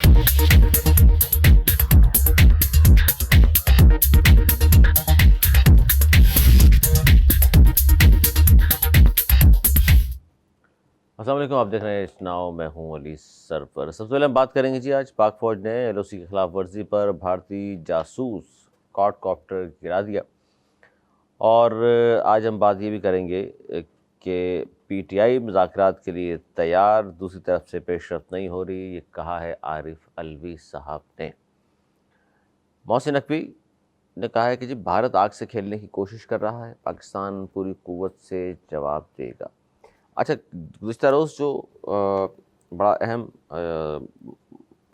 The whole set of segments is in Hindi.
अस्सलाम वालेकुम, आप देख रहे हैं नाउ, मैं हूं अली सरफर। सबसे पहले हम बात करेंगे जी, आज पाक फ़ौज ने एलओसी की खिलाफ वर्जी पर भारतीय जासूस क्वाडकॉप्टर गिरा दिया। और आज हम बात ये भी करेंगे कि पीटीआई मुज़ाकरात के लिए तैयार, दूसरी तरफ से पेशरफ्त नहीं हो रही, ये कहा है आरिफ अलवी साहब ने। मोहसिन नकवी ने कहा है कि जी भारत आग से खेलने की कोशिश कर रहा है, पाकिस्तान पूरी कुव्वत से जवाब देगा। अच्छा, गुज़िश्ता रोज़ जो बड़ा अहम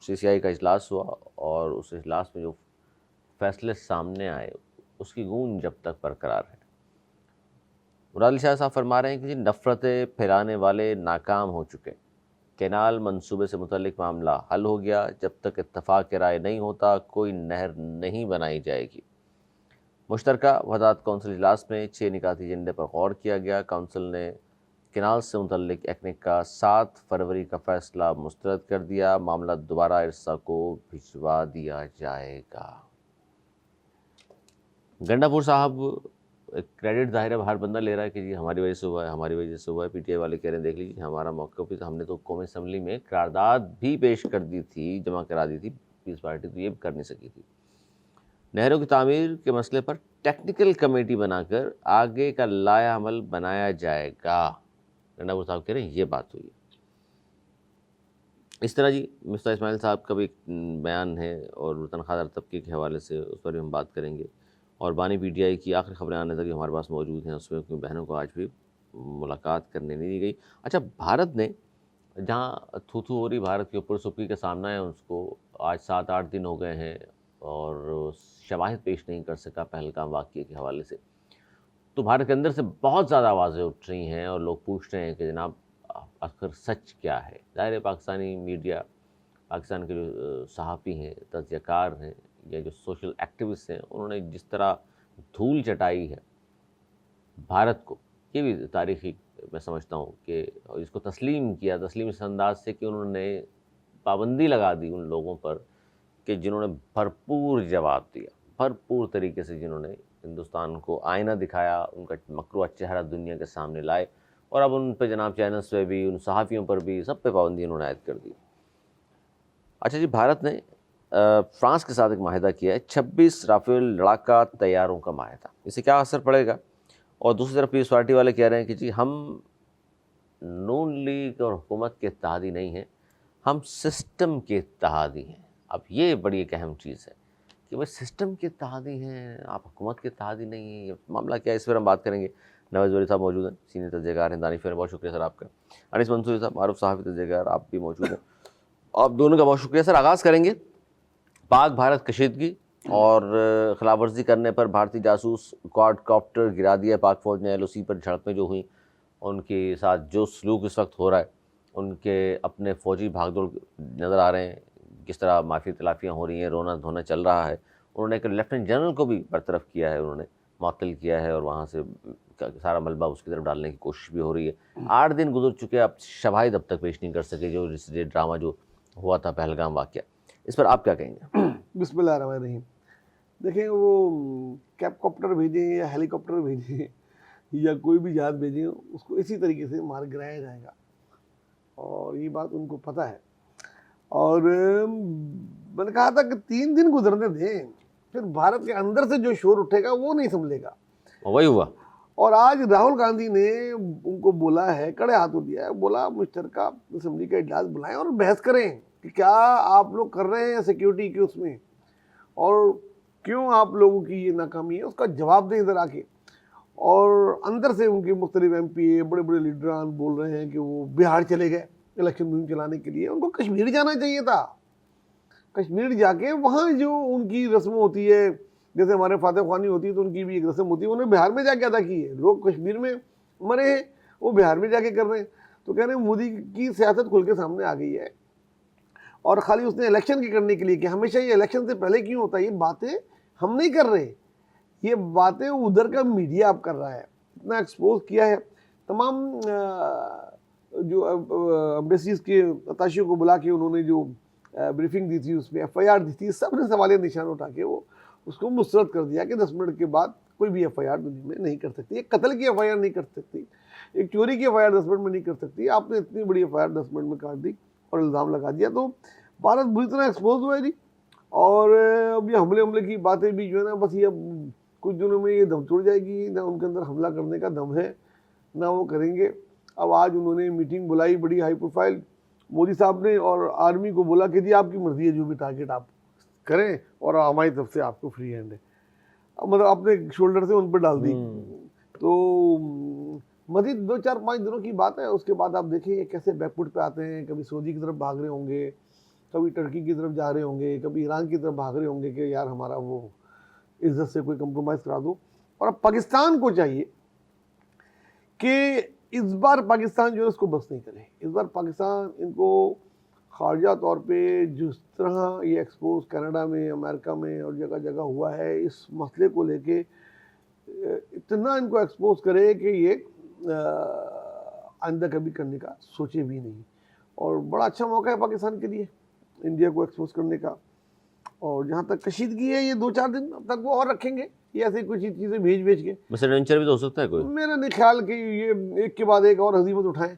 सीसीआई का इजलास हुआ और उस इजलास में जो फैसले सामने आए उसकी गूंज जब तक बरकरार है। मुराद अली शाह साहब फरमा रहे हैं कि जी नफ़रतें फैलाने वाले नाकाम हो चुके, कैनाल मंसूबे से मुतल्लिक मामला हल हो गया, जब तक इत्तफ़ाक़ राय नहीं होता कोई नहर नहीं बनाई जाएगी। मुश्तरका वहदात कौंसिल इजलास में 6 निकाती एजेंडे पर गौर किया गया। काउंसिल ने कैनाल से मुतल्लिक एक्निक का 7 फरवरी का फ़ैसला मुस्तरद कर दिया। मामला दोबारा इरसा को भिजवा दिया जाएगा। गंडापुर साहब क्रेडिट ज़ाहिर है हर बंदा ले रहा है कि जी हमारी वजह से हुआ है, हमारी वजह से हुआ है। पीटीआई वाले कह रहे हैं देख लीजिए हमारा मौक़िफ़ भी, तो हमने तो कौमी असम्बली में करारदाद भी पेश कर दी थी, जमा करा दी थी पीपल्स पार्टी, तो ये भी कर नहीं सकी थी। नहरों की तामीर के मसले पर टेक्निकल कमेटी बनाकर आगे का लाया अमल बनाया जाएगा। गंडापुर साहब कह रहे हैं ये बात हुई है। इस तरह जी मिफ्ता इस्माइल साहब का भी बयान है और तनख्वाहदार तबके के हवाले से उस पर भी हम बात करेंगे। और बानी पीटीआई की आखिरी खबरें आने तक हमारे पास मौजूद हैं, उसमें क्योंकि बहनों को आज भी मुलाकात करने नहीं दी गई। अच्छा, भारत ने जहाँ थू हो रही भारत के ऊपर सुप्री का सामना है, उसको आज 7-8 दिन हो गए हैं और शवाहिद पेश नहीं कर सका पहलगाम वाक़ये के हवाले से। तो भारत के अंदर से बहुत ज़्यादा आवाज़ें उठ रही हैं और लोग पूछ रहे हैं कि जनाब आखिर सच क्या है। ज़ाहिर है पाकिस्तानी मीडिया, पाकिस्तान के जो सहाफ़ी हैं, तज़कियाकार हैं या जो सोशल एक्टिविस्ट हैं, उन्होंने जिस तरह धूल चटाई है भारत को, ये भी तारीख़ी मैं समझता हूँ कि इसको तस्लीम किया, तस्लीम इस अंदाज़ से कि उन्होंने पाबंदी लगा दी उन लोगों पर कि जिन्होंने भरपूर जवाब दिया, भरपूर तरीके से जिन्होंने हिंदुस्तान को आईना दिखाया, उनका मकरूआ चेहरा दुनिया के सामने लाए। और अब उन पे जनाब चैनल्स पे भी, उन सहाफ़ियों पर भी, सब पे पाबंदी उन्होंने आयद कर दी। अच्छा जी, भारत ने फ्रांस के साथ एक माहिदा किया है, 26 राफेल लड़ाका तैयारों का माहिदा। इससे क्या असर पड़ेगा? और दूसरी तरफ पीपल्स पार्टी वाले कह रहे हैं कि जी हम नून लीग और हुकूमत के इत्तेहादी नहीं हैं, हम सिस्टम के इत्तेहादी हैं। अब ये बड़ी एक अहम चीज़ है कि भाई सिस्टम के इत्तेहादी हैं, आप हुकूमत के इत्तेहादी नहीं हैं। ये मामला क्या है, इस पर हम बात करेंगे। नवाज़ वली साहब मौजूद हैं, सीनियर तज़कियाकार हैं, दानिश बहुत शुक्रिया सर आपका। अनीस मंसूरी साहब, मारूफ सहाफ़ी तज़कियाकार, आप भी मौजूद हैं। आप दोनों का बहुत शुक्रिया सर। आगाज़ करेंगे पाक भारत कशीदगी और खिलाफ वर्जी करने पर भारतीय जासूस क्वाडकॉप्टर गिरा दिया। पाक फ़ौज ने एलओसी पर झड़पें जो हुई, उनके साथ जो सलूक इस वक्त हो रहा है, उनके अपने फ़ौजी भागदौड़ नज़र आ रहे हैं, किस तरह माफ़ी तलाफ़ियाँ हो रही हैं, रोना धोना चल रहा है। उन्होंने एक लेफ्टिनेंट जनरल को भी बरतरफ़ किया है, उन्होंने मुअत्तल किया है और वहाँ से सारा मलबा उसकी तरफ डालने की कोशिश भी हो रही है। 8 दिन गुजर चुके, अब शवाहिद अब तक पेश नहीं कर सके जो ये ड्रामा जो हुआ था पहलगाम वाक़या। इस पर आप क्या कहेंगे? बिस्मिल्लाहिर्रहमानिर्रहीम। देखिए, वो कैपकॉप्टर भेजें या हेलीकॉप्टर भेजें या कोई भी जहाज़ भेजें, उसको इसी तरीके से मार गिराया जाएगा और ये बात उनको पता है। और मैंने कहा था कि 3 दिन गुजरने दें, फिर भारत के अंदर से जो शोर उठेगा वो नहीं संभलेगा। वही हुआ। और आज राहुल गांधी ने उनको बोला है, कड़े हाथों दिया है, बोला मुश्तरका असम्बली का इजलास बुलाएं और बहस करें कि क्या आप लोग कर रहे हैं सिक्योरिटी के उसमें और क्यों आप लोगों की ये नाकामी है, उसका जवाब दें इधर आके। और अंदर से उनके मुख्तलिफ MP बड़े बड़े लीडरान बोल रहे हैं कि वो बिहार चले गए इलेक्शन मुहिम चलाने के लिए। उनको कश्मीर जाना चाहिए था। कश्मीर जाके वहाँ जो उनकी रस्म होती है, जैसे हमारे फातह ख्वानी होती है तो उनकी भी एक रस्म होती है, उन्होंने बिहार में जाके अदा की है। लोग कश्मीर में मरे हैं, वो बिहार में जाके कर रहे हैं। तो कह रहे हैं मोदी की सियासत खुल के सामने आ गई है और खाली उसने इलेक्शन के करने के लिए कि हमेशा ये इलेक्शन से पहले क्यों होता है, ये बातें हम नहीं कर रहे, ये बातें उधर का मीडिया अब कर रहा है। इतना एक्सपोज किया है, तमाम जो एम्बेसीज के अताशियों को बुला के उन्होंने जो ब्रीफिंग दी थी, उसमें FIR दी थी, सब ने सवालिया निशान उठा के वो उसको मुस्तरद कर दिया कि 10 मिनट के बाद कोई भी FIR दुनिया में नहीं कर सकती। एक कत्ल की FIR नहीं कर सकती, एक चोरी की FIR 10 मिनट में नहीं कर सकती। आपने इतनी बड़ी FIR 10 मिनट में काट दी और इल्ज़ाम लगा दिया, तो भारत बुरी तरह एक्सपोज हुआ है जी। और अब ये हमले की बातें भी जो है ना, बस ये अब कुछ दिनों में ये दम तोड़ जाएगी, ना उनके अंदर हमला करने का दम है ना वो करेंगे। अब आज उन्होंने मीटिंग बुलाई बड़ी हाई प्रोफाइल, मोदी साहब ने, और आर्मी को बोला कि जी आपकी मर्जी है, जो भी टारगेट आप करें और हमारी तरफ से आपको फ्री हैंड है। अब मतलब अपने शोल्डर से उन पर डाल दी। तो मजीद 2-4-5 दिनों की बात है, उसके बाद आप देखिए कैसे बैकफुट पे आते हैं। कभी सऊदी की तरफ भाग रहे होंगे, कभी टर्की की तरफ जा रहे होंगे, कभी ईरान की तरफ भाग रहे होंगे कि यार हमारा वो इज्जत से कोई कंप्रोमाइज़ करा दो। और अब पाकिस्तान को चाहिए कि इस बार पाकिस्तान जो है उसको बस नहीं करे। इस बार पाकिस्तान इनको खारजा तौर पे जिस तरह ये एक्सपोज कनाडा में, अमेरिका में और जगह जगह हुआ है, इस मसले को लेके इतना इनको एक्सपोज करे कि ये आइंदा कभी करने का सोचे भी नहीं। और बड़ा अच्छा मौका है पाकिस्तान के लिए इंडिया को एक्सपोज करने का। और जहाँ तक कशीदगी है, ये 2-4 दिन तक वो और रखेंगे, ये ऐसी कुछ चीज़ें भेज के। वैसे एडवेंचर भी तो हो सकता है कोई? मेरा नहीं ख्याल कि ये एक के बाद एक और हजीमत उठाएं,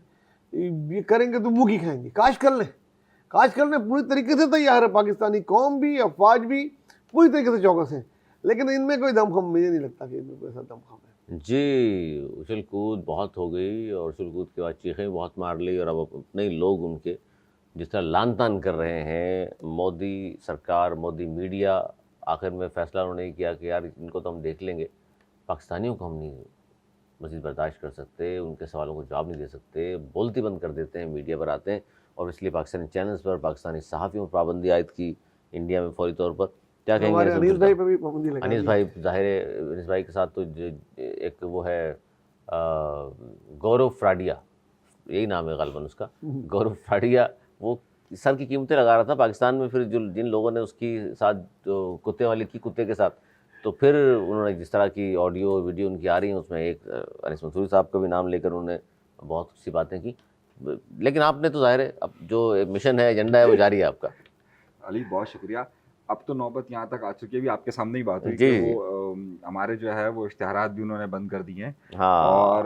ये करेंगे तो मुँह की खाएंगे। काश कर लें, पूरी तरीके से तैयार है पाकिस्तानी कौम भी, अफवाज भी पूरी तरीके से चौकस हैं, लेकिन इनमें कोई दमखम, मुझे नहीं लगता कि इनमें कोई ऐसा दमखम है। जी, उछल कूद बहुत हो गई और उछल कूद के बाद चीखें बहुत मार ली, और अब अपने ही लोग उनके जिस तरह लान तान कर रहे हैं। मोदी सरकार, मोदी मीडिया, आखिर में फैसला उन्होंने किया कि यार इनको तो हम देख लेंगे, पाकिस्तानियों को हम नहीं मज़ीद बर्दाश्त कर सकते, उनके सवालों को जवाब नहीं दे सकते, बोलती बंद कर देते हैं, मीडिया पर आते हैं। और इसलिए पाकिस्तानी चैनल्स पर, पाकिस्तानी सहाफ़ियों पर पाबंदी आयद की इंडिया में फौरी तौर पर। क्या कहेंगे? अनीस भाई पे भी पाबंदी लगा दी। अनीस भाई, ज़ाहिर है अनीस भाई के साथ तो एक वो है गौरव फ्राडिया, यही नाम है गालिबन उसका, गौरव फ्राडिया, वो सर की कीमतें लगा रहा था पाकिस्तान में। फिर जो जिन लोगों ने उसकी साथ जो कुत्ते वाली की, कुत्ते के साथ, तो फिर उन्होंने जिस तरह की ऑडियो वीडियो उनकी आ रही हैं, उसमें एक अनीस मंसूरी साहब का भी नाम लेकर उन्होंने बहुत सी बातें की। लेकिन आपने तो ज़ाहिर है अब जो मिशन है, एजेंडा है, वो जारी है आपका। अली बहुत शुक्रिया। अब तो नौबत यहाँ तक आ चुकी है, भी आपके सामने ही बात हुई जी, कि वो हमारे जो है वो इश्तिहारात भी उन्होंने बंद कर दिए हैं। हाँ। और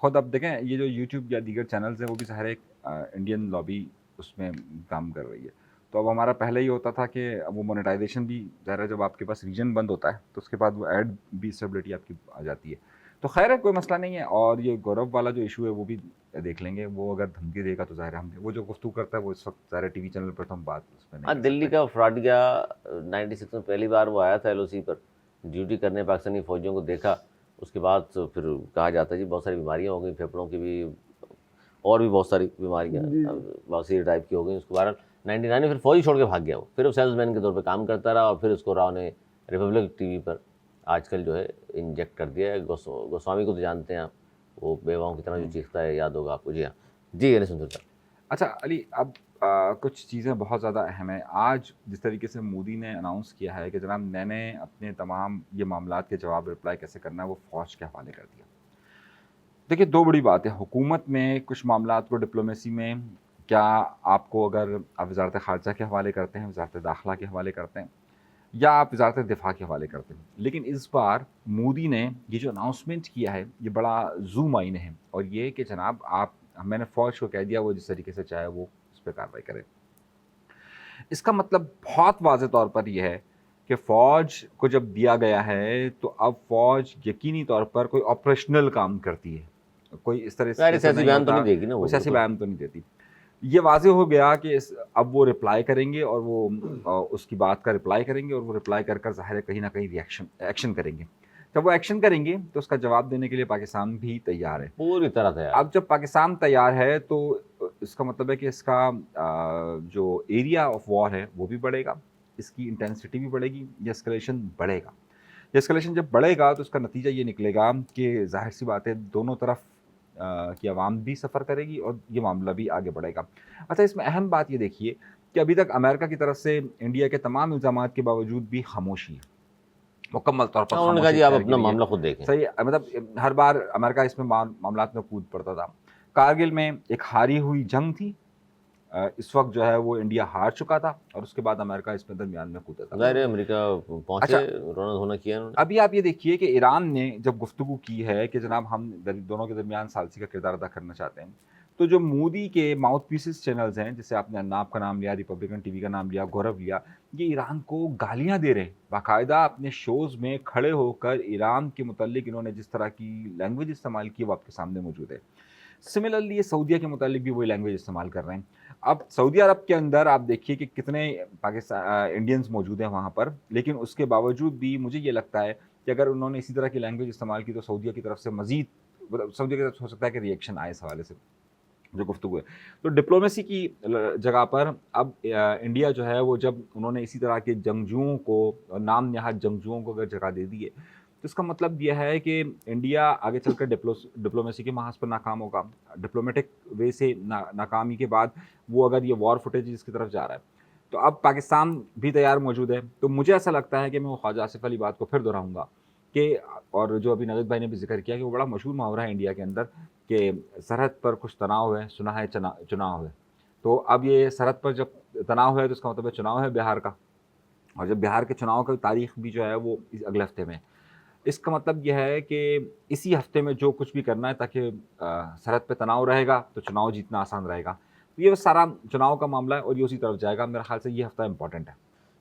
ख़ुद अब देखें, ये जो यूट्यूब या दीगर चैनल्स हैं वो भी सारे एक इंडियन लॉबी उसमें काम कर रही है। तो अब हमारा पहले ही होता था कि वो मोनेटाइजेशन भी ज़ाहिर है, जब आपके पास रीजन बंद होता है तो उसके बाद वो ऐड भी स्टेबिलिटी आपकी आ जाती है। तो खैर है, कोई मसला नहीं है। और ये गौरव वाला जो इशू है वो भी देख लेंगे। वो अगर धमकी देगा तो ज़ाहिर हम, वो जो गुफ्तगू करता है वो इस वक्त ज़ाहिर टीवी चैनल पर तो हम बात उस पर नहीं हाँ, कर दिल्ली सकते। का फ्राडिया 96 में पहली बार वो आया था LOC पर ड्यूटी करने, पाकिस्तानी फ़ौजियों को देखा। उसके बाद तो फिर कहा जाता है जी बहुत सारी बीमारियाँ हो गई, फेफड़ों की भी, और भी बहुत सारी बीमारियाँ बवासीर टाइप की हो गई। उसके बाद 99 में फिर फौजी छोड़ के भाग गया वो, फिर वो सेल्समैन के तौर पे काम करता रहा। और फिर उसको राव ने रिपब्लिक टीवी पर आजकल जो है इंजेक्ट कर दिया है। गोस्वामी को तो जानते हैं आप, वो बेवाओं की तरह जो चीखता है, याद होगा आपको। जी हाँ, जी अली सुंदर साहब। अच्छा अली, अब कुछ चीज़ें बहुत ज़्यादा अहम है। आज जिस तरीके से मोदी ने अनाउंस किया है कि जनाब मैंने अपने तमाम ये मामलात के जवाब रिप्लाई कैसे करना है वो फ़ौज के हवाले कर दिया। देखिए, दो बड़ी बात है। हुकूमत में कुछ मामलात को डिप्लोमेसी में क्या आपको, अगर आप वज़ारत ख़ारजा के हवाले करते हैं, वज़ारत दाखिला के हवाले करते हैं, या आप वज़ारत दिफ़ा के हवाले करते हैं। लेकिन इस बार मोदी ने ये जो अनाउंसमेंट किया है ये बड़ा ज़ू मायने है, और ये कि जनाब आप, मैंने फ़ौज को कह दिया वो जिस तरीके से चाहे वो उस पर कार्रवाई करे। इसका मतलब बहुत वाज़ेह तौर पर यह है कि फ़ौज को जब दिया गया है तो अब फ़ौज यकीनी तौर पर कोई ऑपरेशनल काम करती है, कोई इस तरह से सियासी बयान तो नहीं देगी ना, वो सियासी बयान तो नहीं देती। ये वाज़ेह हो गया कि अब वो रिप्लाई करेंगे, और वो उसकी बात का रिप्लाई करेंगे, और वो रिप्लाई कर ज़ाहिर है कहीं ना कहीं एक्शन करेंगे। जब वो एक्शन करेंगे तो उसका जवाब देने के लिए पाकिस्तान भी तैयार है, पूरी तरह तैयार। अब जब पाकिस्तान तैयार है तो इसका मतलब है कि इसका जो एरिया ऑफ वॉर है वो भी बढ़ेगा, इसकी इंटेंसिटी भी बढ़ेगी, ये एस्केलेशन बढ़ेगा। ये एस्केलेशन जब बढ़ेगा तो उसका नतीजा ये निकलेगा कि ज़ाहिर सी बात है दोनों तरफ की आवाम भी सफ़र करेगी और ये मामला भी आगे बढ़ेगा। अच्छा, इसमें अहम बात ये देखिए कि अभी तक अमेरिका की तरफ से इंडिया के तमाम इल्ज़ामात के बावजूद भी खामोशी है, मुकम्मल तौर पर उन्होंने कहा जी आप अपना मामला खुद देखें। सही, मतलब हर बार अमेरिका इसमें मामलात में कूद पड़ता था। कारगिल में एक हारी हुई जंग थी, इस वक्त जो है वो इंडिया हार चुका था और उसके बाद अमेरिका इसमें दरमियान में कूदा था। ज़ाहिर है अमेरिका पहुँचे, अच्छा, रौनक होना किया उन्होंने। अभी आप ये देखिए कि ईरान ने जब गुफ्तगू की है कि जनाब हम दोनों के दरमियान सालसी का किरदार अदा करना चाहते हैं, तो जो मोदी के माउथ पीसेस चैनल्स हैं, जैसे आपने अन्नाब का नाम लिया, रिपब्लिकन टीवी का नाम लिया, गौरव लिया, ये ईरान को गालियां दे रहे हैं बाकायदा अपने शोज़ में खड़े होकर। ईरान के मुतालिक इन्होंने जिस तरह की लैंग्वेज इस्तेमाल की वो आपके सामने मौजूद है। सिमिलरली ये सऊदीया के मुतालिक भी वही लैंग्वेज इस्तेमाल कर रहे हैं। अब सऊदी अरब के अंदर आप देखिए कि कितने पाकिस्तान इंडियंस मौजूद हैं वहाँ पर, लेकिन उसके बावजूद भी मुझे ये लगता है कि अगर उन्होंने इसी तरह की लैंग्वेज इस्तेमाल की तो सऊदीया की तरफ से मज़ीद, मतलब सऊदीया की तरफ से हो सकता है कि रिएक्शन आए इस हवाले से जो गुफ्तगू है। तो डिप्लोमेसी की जगह पर अब इंडिया जो है वो, जब उन्होंने इसी तरह के जंगजुओं को, नाम नहाद जंगजुओं को अगर जगह दे दी है, तो इसका मतलब यह है कि इंडिया आगे चलकर डिप्लोमेसी के महाज पर नाकाम होगा। डिप्लोमेटिक वे से नाकामी के बाद वो अगर ये वॉर फुटेज इसकी तरफ जा रहा है, तो अब पाकिस्तान भी तैयार मौजूद है। तो मुझे ऐसा लगता है कि मैं वो ख्वाजा आसिफ वाली बात को फिर दोहराऊंगा कि, और जो अभी नवीद भाई ने भी जिक्र किया कि वो बड़ा मशहूर मुहावरा है इंडिया के अंदर कि सरहद पर कुछ तनाव है, सुना है चुनाव है। तो अब ये सरहद पर जब तनाव है तो इसका मतलब है चुनाव है बिहार का, और जब बिहार के चुनाव की तारीख भी जो है वो अगले हफ्ते में, इसका मतलब यह है कि इसी हफ्ते में जो कुछ भी करना है ताकि सरहद पे तनाव रहेगा तो चुनाव जीतना आसान रहेगा। तो ये सारा चुनाव का मामला है और ये उसी तरफ जाएगा। मेरे ख्याल से ये हफ्ता इम्पॉर्टेंट है।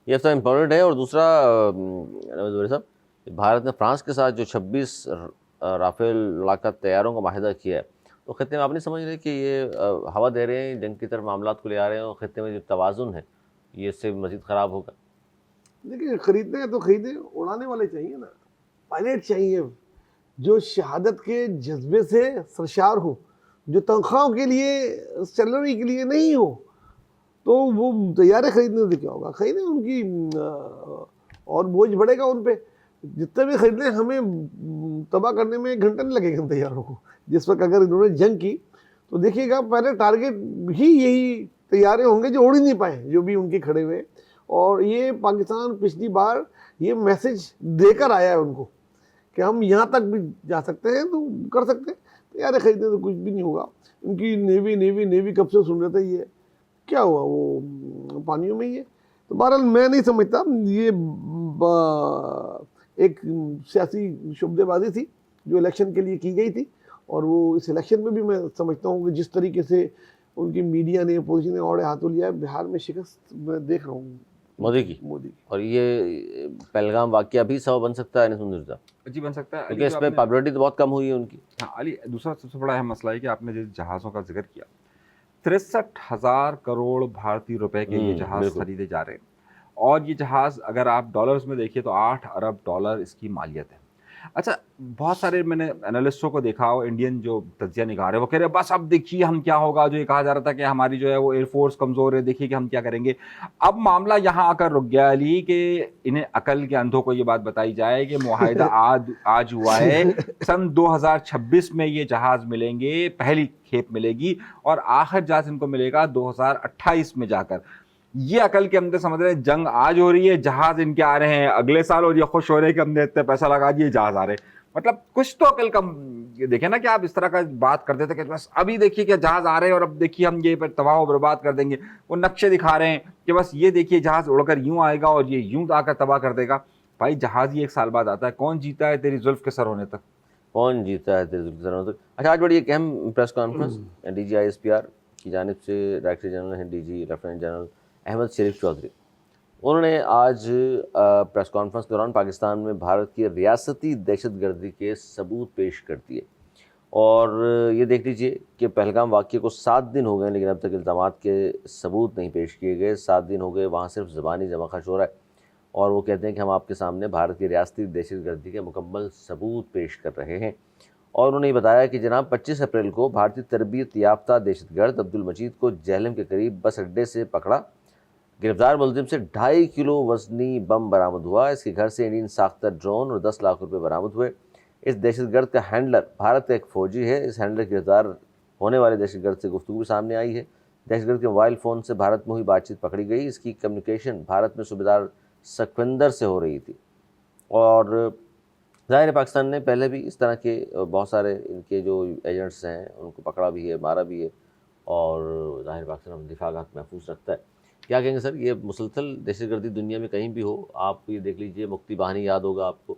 ये हफ्ता इम्पोर्टेंट है। और दूसरा नवाज़ भाई साहब, भारत ने फ्रांस के साथ जो 26 राफेल लड़ाका तैयारों का माहिदा किया है, तो खत्ते में आप नहीं समझ रहे कि ये हवा दे रहे हैं, जंग की तरफ मामलात को ले आ रहे हैं, और खत्ते में जो तवाज़ुन है ये इससे मज़ीद ख़राब होगा। देखिए, खरीदने हैं तो खरीदे, उड़ाने वाले चाहिए ना, पायलट चाहिए जो शहादत के जज्बे से सरशार हो, जो तनख्वाहों के लिए, सैलरी के लिए नहीं हो। तो वो तैयारे खरीदने से क्या होगा, खरीदें उनकी, और बोझ बढ़ेगा उन पे। जितने भी खरीदने, हमें तबाह करने में 1 घंटा नहीं लगेगा तैयारों को। जिस वक्त अगर इन्होंने जंग की तो देखिएगा पहले टारगेट ही यही तैयारे होंगे जो उड़ ही नहीं पाए, जो भी उनके खड़े हुए। और ये पाकिस्तान पिछली बार ये मैसेज देकर आया है उनको कि हम यहाँ तक भी जा सकते हैं, तो कर सकते हैं। तैयारे खरीदने तो कुछ भी नहीं होगा। उनकी नेवी कब से सुन रहे थे, ये क्या हुआ, वो पानियों में ही है। तो बहरहाल मैं नहीं समझता, ये एक सियासी शुबदेबाजी थी जो इलेक्शन के लिए की गई थी। और वो इस इलेक्शन में भी मैं समझता हूँ कि जिस तरीके से उनकी मीडिया ने, अपोजिशन ने औड़े हाथों लिया है, बिहार में शिकस्त मैं देख रहा हूँ मोदी की। और ये पहलगाम वाकया भी सबब बन सकता है नहीं सुंदर साहब जी, बन सकता है, क्योंकि इसमें पॉपुलरिटी तो बहुत कम हुई है उनकी। हाँ अली, दूसरा सबसे बड़ा अहम मसला है कि आपने जिस जहाज़ों का जिक्र किया, 63,000 करोड़ भारतीय रुपए के ये जहाज़ खरीदे जा रहे हैं। और ये जहाज़ अगर आप डॉलर्स में देखिए तो 8 अरब डॉलर इसकी मालियत है। अच्छा, बहुत सारे मैंने एनालिस्टों को देखा, और इंडियन जो तज्जिया निगार है वो कह रहे हैं बस अब देखिए हम क्या होगा, जो ये कहा जा रहा था कि हमारी जो है वो एयरफोर्स कमज़ोर है, देखिए कि हम क्या करेंगे। अब मामला यहाँ आकर रुक गया अली कि इन्हें अकल के अंधों को ये बात बताई जाए कि मुआहिदा आज हुआ है, सन 2026 में ये जहाज़ मिलेंगे, पहली खेप मिलेगी, और आखिर जहाज़ इनको मिलेगा 2028 में जाकर। ये अकल के अंदर समझ रहे हैं जंग आज हो रही है, जहाज इनके आ रहे हैं अगले साल, और ये खुश हो रहे हैं कि हमने इतने पैसा लगा दिए, जहाज आ रहे हैं। मतलब कुछ तो अकल कम देखे ना कि आप इस तरह का बात करते थे कि बस अभी देखिए कि जहाज आ रहे हैं और अब देखिए हम ये पर तबाह और बर्बाद कर देंगे। वो नक्शे दिखा रहे हैं कि बस ये देखिए जहाज उड़कर यूं आएगा और ये यूं आकर तबाह कर देगा। भाई जहाज ही 1 साल बाद आता है, कौन जीता है तेरी जुल्फ के सर होने तक? कौन जीता है तेरी जुल्फ के सर होने तक? अच्छा, आज बड़ी एक अहम प्रेस कॉन्फ्रेंस DGISPR की जानिब से डायरेक्टर जनरल हैं DG लेफ्टिनेंट जनरल अहमद शरीफ चौधरी, उन्होंने आज प्रेस कॉन्फ्रेंस के दौरान पाकिस्तान में भारत की रियासती दहशतगर्दी के सबूत पेश कर दिए। और ये देख लीजिए कि पहलगाम वाक़ये को 7 दिन हो गए, लेकिन अब तक इल्ज़ामात के सबूत नहीं पेश किए गए। 7 दिन हो गए, वहाँ सिर्फ ज़बानी जमाखश हो रहा है। और वो कहते हैं कि हम आपके सामने भारत की रियासती दहशतगर्दी के मुकम्मल सबूत पेश कर रहे हैं। और उन्होंने बताया कि जनाब 25 अप्रैल को भारतीय तरबियत याफ्ता दहशतगर्द अब्दुल मजीद को जहलम के करीब बस अड्डे से पकड़ा। गिरफ्तार मुलजिम से 2.5 किलो वजनी बम बरामद हुआ। इसके घर से इंडियन साख्ता ड्रोन और 10 लाख रुपए बरामद हुए। इस दहशतगर्द का हैंडलर भारत का एक फ़ौजी है। इस हैंडलर गिरफ्तार होने वाले दहशतगर्द से गुफ्तगू भी सामने आई है। दहशतगर्द के मोबाइल फ़ोन से भारत में हुई बातचीत पकड़ी गई। इसकी कम्युनिकेशन भारत में सूबेदार सकविंदर से हो रही थी। और ज़ाहिर है पाकिस्तान ने पहले भी इस तरह के बहुत सारे इनके जो एजेंट्स हैं उनको पकड़ा भी है, मारा भी है, और ज़ाहिर पाकिस्तान अपना दिफा का हक महफूज रखता है। क्या कहेंगे सर, ये मुसलसल दहशतगर्दी दुनिया में कहीं भी हो, आप ये देख लीजिए, मुक्ति बाहिनी याद होगा आपको,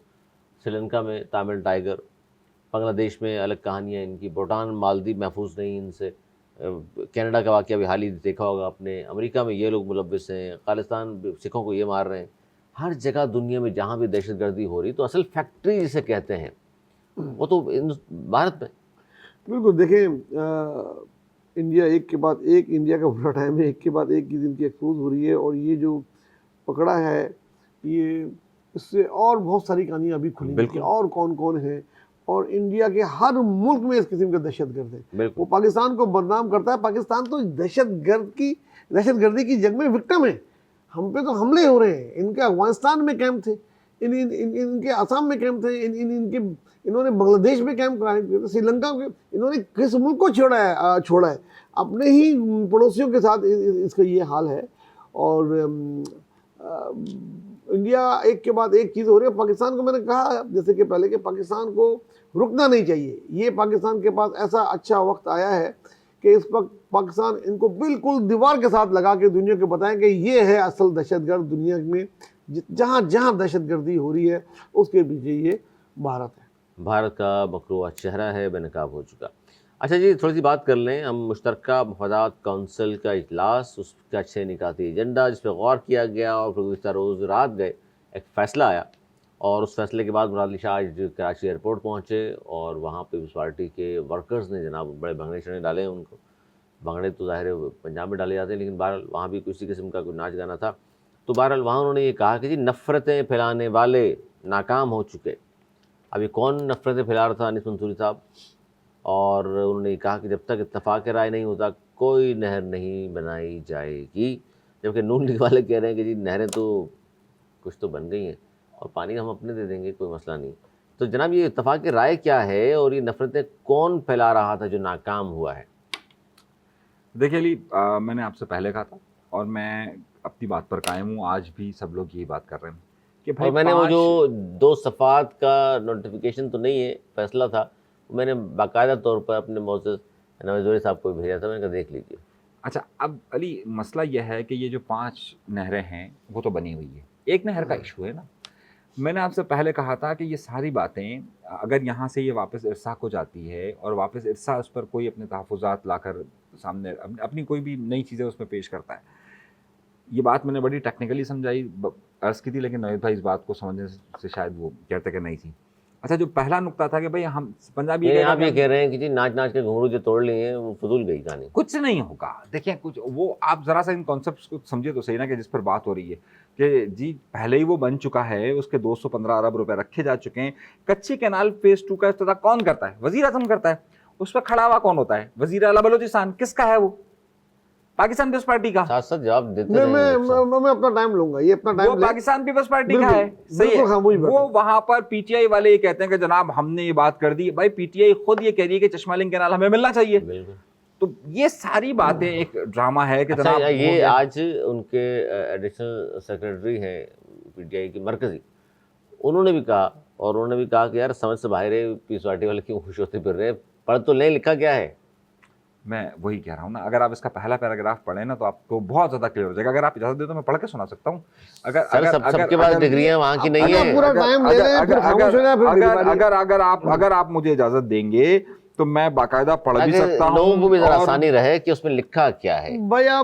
श्रीलंका में तामिल टाइगर, बांग्लादेश में अलग कहानियाँ इनकी, भूटान मालदीव महफूज नहीं इनसे, कनाडा का वाक़या भी हाल ही देखा होगा आपने, अमेरिका में ये लोग मुलव्विस हैं, खालिस्तान सिखों को ये मार रहे हैं। हर जगह दुनिया में जहाँ भी दहशतगर्दी हो रही, तो असल फैक्ट्री जिसे कहते हैं वो तो भारत में। बिल्कुल, देखें इंडिया एक के बाद एक, इंडिया का बुरा टाइम है, एक के बाद एक की दिन की एक्सपोज हो रही है, और ये जो पकड़ा है ये, इससे और बहुत सारी कहानियाँ अभी खुली कि और कौन कौन है, और इंडिया के हर मुल्क में इस किस्म के दहशतगर्द है। वो पाकिस्तान को बदनाम करता है, पाकिस्तान तो दहशतगर्दी की जंग में विक्टिम है। हम पे तो हमले हो रहे हैं, इनके अफगानिस्तान में कैंप थे, इनके आसाम में कैंप थे, इन्होंने बांग्लादेश में कैंप कराए, श्रीलंका के, इन्होंने किस मुल्क को छोड़ा है, अपने ही पड़ोसियों के साथ इसका ये हाल है। और इंडिया एक के बाद एक चीज़ हो रही है। पाकिस्तान को मैंने कहा जैसे कि पहले कि पाकिस्तान को रुकना नहीं चाहिए। ये पाकिस्तान के पास ऐसा अच्छा वक्त आया है कि इस वक्त पाकिस्तान इनको बिल्कुल दीवार के साथ लगा के दुनिया को बताएं कि ये है असल दहशतगर्द। दुनिया में जहाँ जहाँ दहशतगर्दी हो रही है उसके पीछे ये भारत है। भारत का मकरूआ चेहरा है, बेनकाब हो चुका। अच्छा जी, थोड़ी सी बात कर लें हम मुश्तरका मफादात कौंसिल का इजलास, उसका 6 निकाती एजेंडा जिस पर गौर किया गया, और गुज़िश्ता रोज़ रात गए एक फ़ैसला आया, और उस फैसले के बाद मुराद अली शाह आज कराची एयरपोर्ट पहुँचे, और वहाँ पीपल्स पार्टी के वर्कर्स ने जनाब बड़े भंगड़े शंगड़े डाले हैं उनको। भंगड़े तो ज़ाहिर है पंजाब में डाले जाते हैं, लेकिन बहरहाल वहाँ भी किसी किस्म का कोई नाच गाना था। तो बहरहाल वहाँ उन्होंने ये कहा कि जी नफ़रतें फैलाने वाले नाकाम हो चुके। अभी कौन नफ़रतें फैला रहा था? अनीस मंसूरी साहब। और उन्होंने कहा कि जब तक इत्तफ़ाक़ राय नहीं होता कोई नहर नहीं बनाई जाएगी, जबकि नून लीग वाले कह रहे हैं कि जी नहरें तो कुछ तो बन गई हैं और पानी हम अपने दे देंगे, कोई मसला नहीं। तो जनाब ये इत्तफ़ाक़ राय क्या है, और ये नफ़रतें कौन फैला रहा था जो नाकाम हुआ है? देखिए अली, मैंने आपसे पहले कहा था और मैं अपनी बात पर कायम हूँ, आज भी सब लोग यही बात कर रहे हैं कि भाई, और मैंने वो जो 2 सफ़ात का नोटिफिकेशन तो नहीं है, फैसला था, मैंने बाकायदा तौर पर अपने मोअज़्ज़ज़ नवाज़ साहब को भेजा था, मैंने कहा देख लीजिए। अच्छा, अब अली मसला यह है कि ये जो 5 नहरें हैं वो तो बनी हुई है, एक नहर का इशू है ना। मैंने आपसे पहले कहा था कि ये सारी बातें अगर यहाँ से ये वापस इरसा को जाती है और वापस इरसा उस पर कोई अपने तहफ़्फ़ुज़ात लाकर सामने अपनी कोई भी नई चीज़ें उसमें पेश करता है, ये बात मैंने बड़ी टेक्निकली समझाई, अर्ज़ की थी, लेकिन नवीद भाई इस बात को समझने से शायद वो कहते कि नहीं थी। अच्छा, जो पहला नुक्ता था कि भाई हम पंजाबी आप ये कह रहे हैं कि जी नाच नाच के घुंघरू जो तोड़ लिए हैं वो फजूल गई कहानी, कुछ नहीं होगा। देखिए कुछ वो आप ज़रा सा इन कॉन्सेप्ट्स को समझिए तो सही ना, कि जिस पर बात हो रही है कि जी पहले ही वो बन चुका है, उसके 215 अरब रुपए रखे जा चुके हैं। कच्ची कैनाल फेज़ 2 का इफ्तिताह कौन करता है? वज़ीर आज़म करता है। उस पर खड़ा हुआ कौन होता है? वज़ीर आला बलोचिस्तान। किसका है वो? पाकिस्तान पीपल्स पार्टी का। साथ साथ जवाब देते मैं अपना टाइम लूंगा, ये अपना टाइम वो पाकिस्तान पीपल्स पार्टी का है, सही है। वो वहां पर पीटीआई वाले ये कहते हैं कि जनाब हमने ये बात कर दी। भाई पीटीआई खुद ये कह रही है कि चश्मा लिंक कैनाल हमें मिलना चाहिए। तो ये सारी बातें एक ड्रामा है कि जनाब ये आज उनके एडिशनल सेक्रेटरी हैं पीटीआई की मरकजी, उन्होंने भी कहा, और उन्होंने भी कहा कि यार समझ से बाहर है, पीस पार्टी वाले क्यों खुश होते फिर रहे, पढ़ तो नहीं लिखा क्या है। मैं वही कह रहा हूँ ना, अगर आप इसका पहला पैराग्राफ पढ़े ना तो आपको बहुत ज़्यादा क्लियर हो जाएगा। अगर आप इजाज़त दे तो मैं पढ़ के सुना सकता हूँ। सबके पास डिग्रियां वहाँ की नहीं है। अगर आप मुझे इजाज़त देंगे तो मैं बाकायदा पढ़ भी सकता हूँ, लोगों को भी जरा आसानी रहे कि उसमें लिखा क्या है।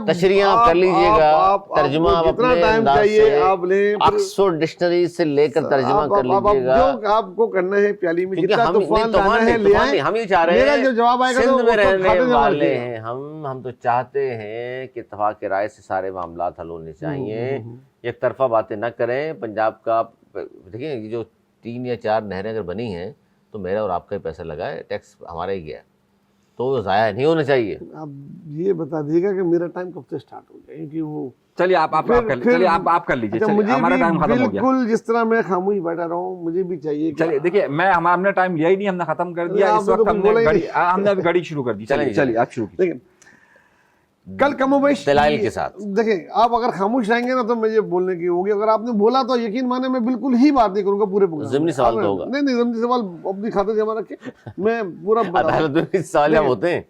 तशरीह कर लीजिएगा, तर्जुमा जितना टाइम चाहिए आप लें, ऑक्सफोर्ड डिक्शनरी से लेकर तर्जुमा कर लीजिएगा। जो आपको करना है प्याली में जितना तूफान लाना है ले आएं। हम ही चाह रहे हैं, जो जवाब आएगा सिंध में रहने वाले हैं हम तो चाहते हैं कि इत्तफाक राय से सारे मामला हल होने चाहिए, एक तरफा बातें न करें। पंजाब का देखिए, ये जो 3 या 4 नहरें अगर बनी हैं तो मेरा और आपका ही पैसा लगा है, टैक्स हमारा ही गया, तो ज़ाया नहीं होना चाहिए। अब ये बता दीजिएगा कि मेरा टाइम कब से स्टार्ट हो गया, क्योंकि वो चलिए आप कर लीजिए। अच्छा, मुझे हमारा टाइम खत्म हो गया। बिल्कुल जिस तरह मैं खामोश बैठा रहा हूँ, मुझे भी चाहिए। चलिए देखिए, हमने टाइम लिया ही नहीं, हमने खत्म कर दिया। इस वक्त हमने अभी घड़ी शुरू कर दी। चलिए आप शुरू कीजिए। कल कमोबेश दलाइल के साथ देखिए, आप अगर खामोश रहेंगे ना तो मुझे बोलने की होगी, अगर आपने बोला तो यकीन माने मैं बिल्कुल ही बात नहीं करूंगा पूरे प्रोग्राम। ज़मीनी सवाल तो होगा। नहीं ज़मीनी सवाल अपनी खाते जमा रखे, मैं पूरा सवाल होते हैं।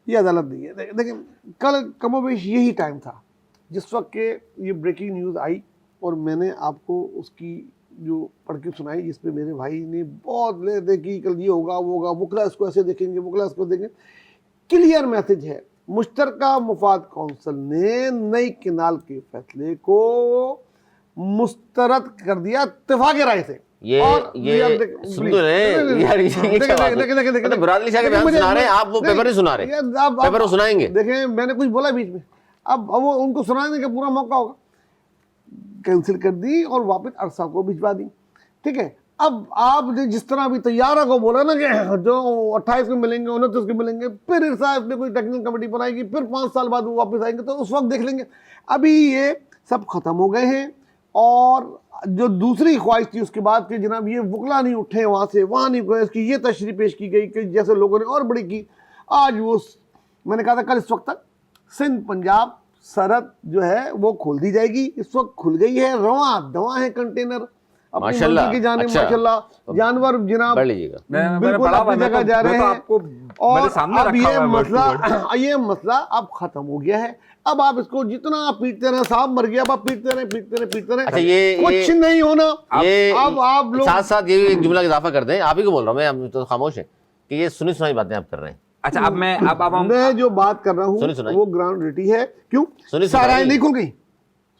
ये अदालत नहीं है। देखिए कल कमोबेश यही टाइम था जिस वक्त के ये ब्रेकिंग न्यूज़ आई और मैंने आपको उसकी जो पढ़ के सुनाई, जिसपे मेरे भाई ने बहुत ले दे कि कल ये होगा वो होगा, वकला इसको ऐसे देखेंगे, वकला इसको देखेंगे। क्लियर मैसेज है, मुश्तरका मुफाद कौंसिल ने नई किनाल के फैसले को मुस्तरद कर दिया इत्तेफाक राय से। ये सुन तो रहे यार, ये क्या बात है? मतलब बुरादली शाह के बयान सुना रहे हैं आप, वो पेपर नहीं सुना रहे, पेपर वो सुनाएंगे। देखें मैंने कुछ बोला बीच में, अब वो उनको सुनाने का पूरा मौका होगा। कैंसिल कर दी और वापस अरसा को भिजवा दी, ठीक है। अब आप जिस तरह अभी तैयारा को बोला ना कि जो 28 को मिलेंगे 29 को मिलेंगे, फिर इरसा ने कोई टेक्निकल कमेटी बनाएगी, फिर 5 साल बाद वो वापस आएंगे, तो उस वक्त देख लेंगे। अभी ये सब खत्म हो गए हैं। और जो दूसरी ख्वाहिश थी उसके बाद कि जनाब ये वकला नहीं उठे वहाँ से, वहाँ नहीं गए, इसकी ये तशरीह पेश की गई कि जैसे लोगों ने और बड़ी की। आज वो मैंने कहा था कल इस वक्त तक सिंध पंजाब सरहद जो है वो खोल दी जाएगी, इस वक्त खुल गई है, रवां दवा है कंटेनर अपनी मंजिल की जाने। माशाल्लाह जानवर जनाब बिल्कुल अपनी जगह जा रहे हैं। और अब ये मसला अब खत्म हो गया है। अब आप इसको जितना आप पीटते रहे, साहब मर गया, अब आप पीटते रहे। अच्छा, ये कुछ नहीं होना। अब आप लोग साथ ये एक जुमला इजाफा कर दें, आप ही को बोल रहा हूँ मैं, हम तो खामोश है कि ये सुनी सुनाई बातें आप कर रहे हैं। अच्छा, अब मैं जो बात कर रहा हूँ वो ग्राउंड रियलिटी है। क्यों साराएं नहीं खुल गई?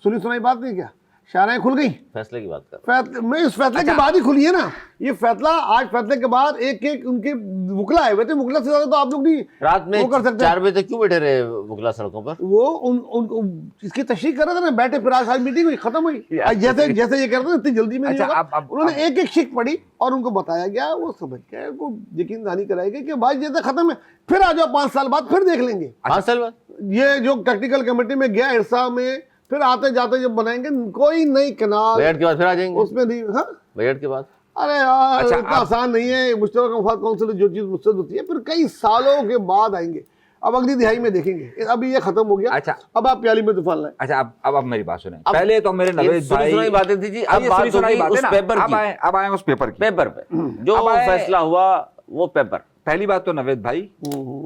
सुनी सुनाई बात नहीं, क्या शाराएं खुल गई? फैसले की बात कर मैं इस फैसले के बाद ही खुली है ना ये फैसला। आज फैसले के बाद एक एक उनके वकला है, वैसे वकला से ज्यादा तो आप लोग नहीं रात में कर सकते। 4 बजे तक क्यों बैठे रहे वकला सड़कों पर? वो इसकी तशरीह कर रहे थे ना, बैठे, फिर आज मीटिंग हुई, खत्म हुई। जैसे ये करते इतनी जल्दी में नहीं होगा। उन्होंने एक एक शिक पढ़ी और उनको बताया गया, वो समझ गया, उनको यकीन दहानी कराई गई कि भाई जैसे खत्म है, फिर आ जाओ 5 साल बाद फिर देख लेंगे। 5 साल बाद ये जो टेक्निकल कमेटी में गया इरसा में, फिर आते जाते जब बनाएंगे कोई नई कनाल, बजट के बाद फिर आ जाएंगे उसमें नहीं। हाँ बजट के बाद। अरे यार इतना आसान नहीं है। मुश्तरका मुफाद कौंसिल जो चीज मुस्तरद होती है फिर कई सालों के बाद आएंगे। अब अगली दिहाई में देखेंगे। अभी ये खत्म हो गया। अच्छा, अब आप प्याली में तूफान लाए। अच्छा, अब मेरी बात सुने। पहले तो मेरे नवेद भाई बातें थी जी, अब बात होगी उस पेपर की। अब आए उस पेपर पे जो फैसला हुआ वो पेपर। पहली बात तो नवेद भाई,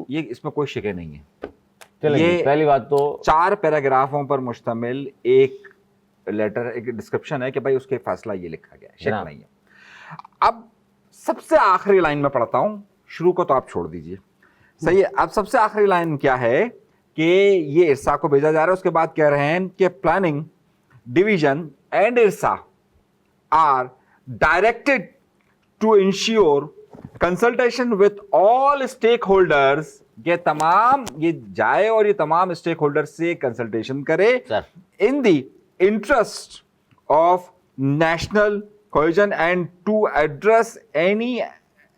ये इसमें कोई शिके नहीं है। ये पहली बात तो 4 पैराग्राफों पर मुश्तमिल एक लेटर, एक डिस्क्रिप्शन है कि भाई उसके फैसला ये लिखा गया है, शक नहीं है। अब सबसे आखिरी लाइन में पढ़ता हूं, शुरू को तो आप छोड़ दीजिए, सही है। अब सबसे आखिरी लाइन क्या है कि ये इरसा को भेजा जा रहा है। उसके बाद कह रहे हैं कि planning division and IRSA are directed to ensure consultation with all stakeholders. ये जाए और ये तमाम स्टेक होल्डर से कंसल्टेशन करे in the interest of national cohesion and to address any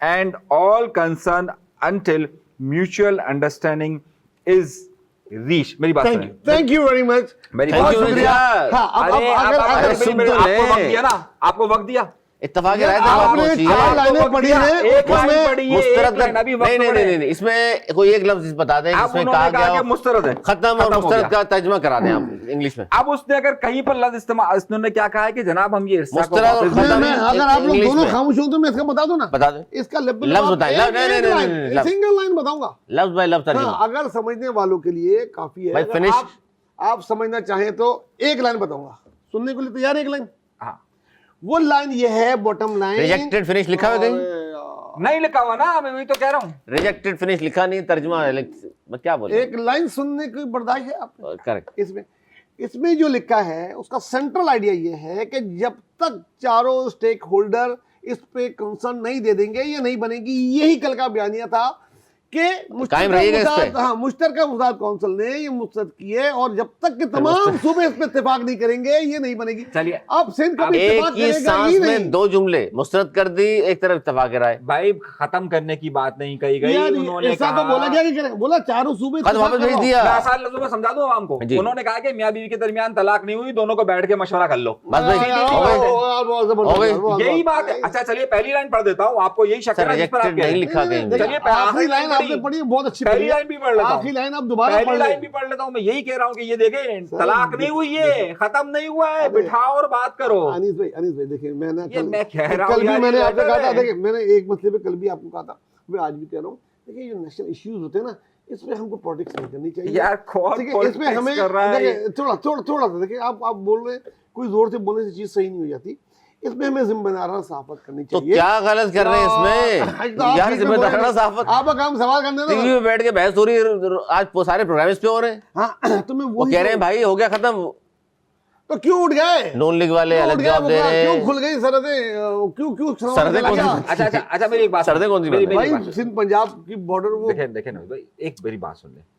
and all concern until mutual understanding is reach. मेरी बात सुनिए। Thank you very much. मेरी बात शुक्रिया। आपको वक्त दिया ना, आपको वक्त दिया, इत्तेफाक राय लाइनें पढ़ी है, एक लाइन पढ़ी है, नहीं, इसमें कोई एक लफ्ज बता दें जिसमें कहा गया मुस्तरद है, खत्म और मुस्तरद का तर्जुमा करा दें आप इंग्लिश में। अब उसने अगर कहीं पर लफ्ज इस्तेमाल, उन्होंने क्या कहा है कि जनाब हम ये मुस्तरद और खत्म, अगर आप लोग दोनों खामोश हो तो मैं इसका बता दूं ना, बता दें इसका लफ्ज बताएं, सिंगल लाइन बताऊंगा, लफ्ज बाय लफ्ज तर्जुमा। अगर समझने वालों के लिए काफी है। आप समझना चाहें तो एक लाइन बताऊंगा, सुनने के लिए तैयार है? एक लाइन, वो लाइन ये है, बॉटम लाइन रिजेक्टेड फिनिश लिखा हुआ कहीं? नहीं लिखा हुआ ना, मैं वही तो कह रहा हूँ। रिजेक्टेड फिनिश लिखा नहीं, तर्जुमा मैं क्या बोलूं। एक लाइन सुनने की बर्दाश्त है आपको? करेक्ट। इसमें जो लिखा है उसका सेंट्रल आइडिया ये है कि जब तक चारों स्टेक होल्डर इस पे कंसर्न नहीं दे देंगे ये नहीं बनेगी। यही कल का बयानिया था कि मुश्तरका मुफाद कौंसिल ने ये मुस्तरद किए और जब तक के तमाम सूबे इस पे इत्तेफाक नहीं करेंगे ये नहीं बनेगी। चलिए, अब सिंध का भी इत्तेफाक करेगा ही नहीं। 2 जुमले मुस्तरद कर दी, एक तरफ इत्तेफाक राय। भाई खत्म करने की बात नहीं कही गई। उन्होंने कहा, तो बोला क्या कि करेंगे, बोला चारों सूबे वापस भेज दिया। मैं आसान लफ्जों में समझा दूं आवाम को। उन्होंने कहा कि मियां बीवी के दरमियान तलाक नहीं हुई, दोनों को बैठ के मशवरा कर लो, बस यही बात है। अच्छा चलिए पहली लाइन पढ़ देता हूँ, आपको यही शक है नहीं लिखा कहीं। चलिए आखिरी लाइन आपने पढ़ी, बहुत अच्छी पहली लाइन भी पढ़ लेता हूं। आखिरी लाइन आप दोबारा पहली लाइन भी पढ़ लेता हूं। मैं यही कह रहा हूं कि ये देखें, तलाक नहीं हुई है, खत्म नहीं हुआ है, बिठाओ और बात करो। अनीस भाई देखिए, मैं कह रहा हूं, कल भी मैंने आपसे कहा था, देखिए मैंने एक मसले पे कल भी आपको कहा था, मैं आज भी कह रहा हूं, देखिए ये नेशनल इश्यूज होते हैं ना, इसमें हमको पॉलिटिक्स नहीं करनी चाहिए यार कौन ठीक है। इसमें politics हमें कर रहा है? देखिए, थोड़ा सा देखिए, आप बोल रहे हैं, कोई जोर से बोलने से चीज सही नहीं हो जाती। इसमें हमें जिम्मेदाराना सहाफत करनी तो चाहिए। क्या गलत कर रहे हैं इसमें? तो आप यार बीच में जिम्मेदाराना बोलेंगे। सहाफत, आपका काम सवाल करने टीवी दो। में बैठ के बहस हो रही है, आज वो सारे प्रोग्राम इस पे हो रहे हैं। हाँ तो मैं वो वही कह रहे हैं भाई हो गया खत्म, तो क्यों उठ गए? नॉन लीग वाले क्यों अलग उठ गया जवाब दे मुकरा? रहे क्यों हैं। खुल गई सरहदें? क्यों सरहदें चला कौन सी? गया? अच्छा मेरी एक बात सरहदें कौन सी मेरी- बात है? मेरी भाई बात सुन। सिंध पंजाब की बॉर्डर वो देखें ना भाई, एक मेरी बात सुन ले।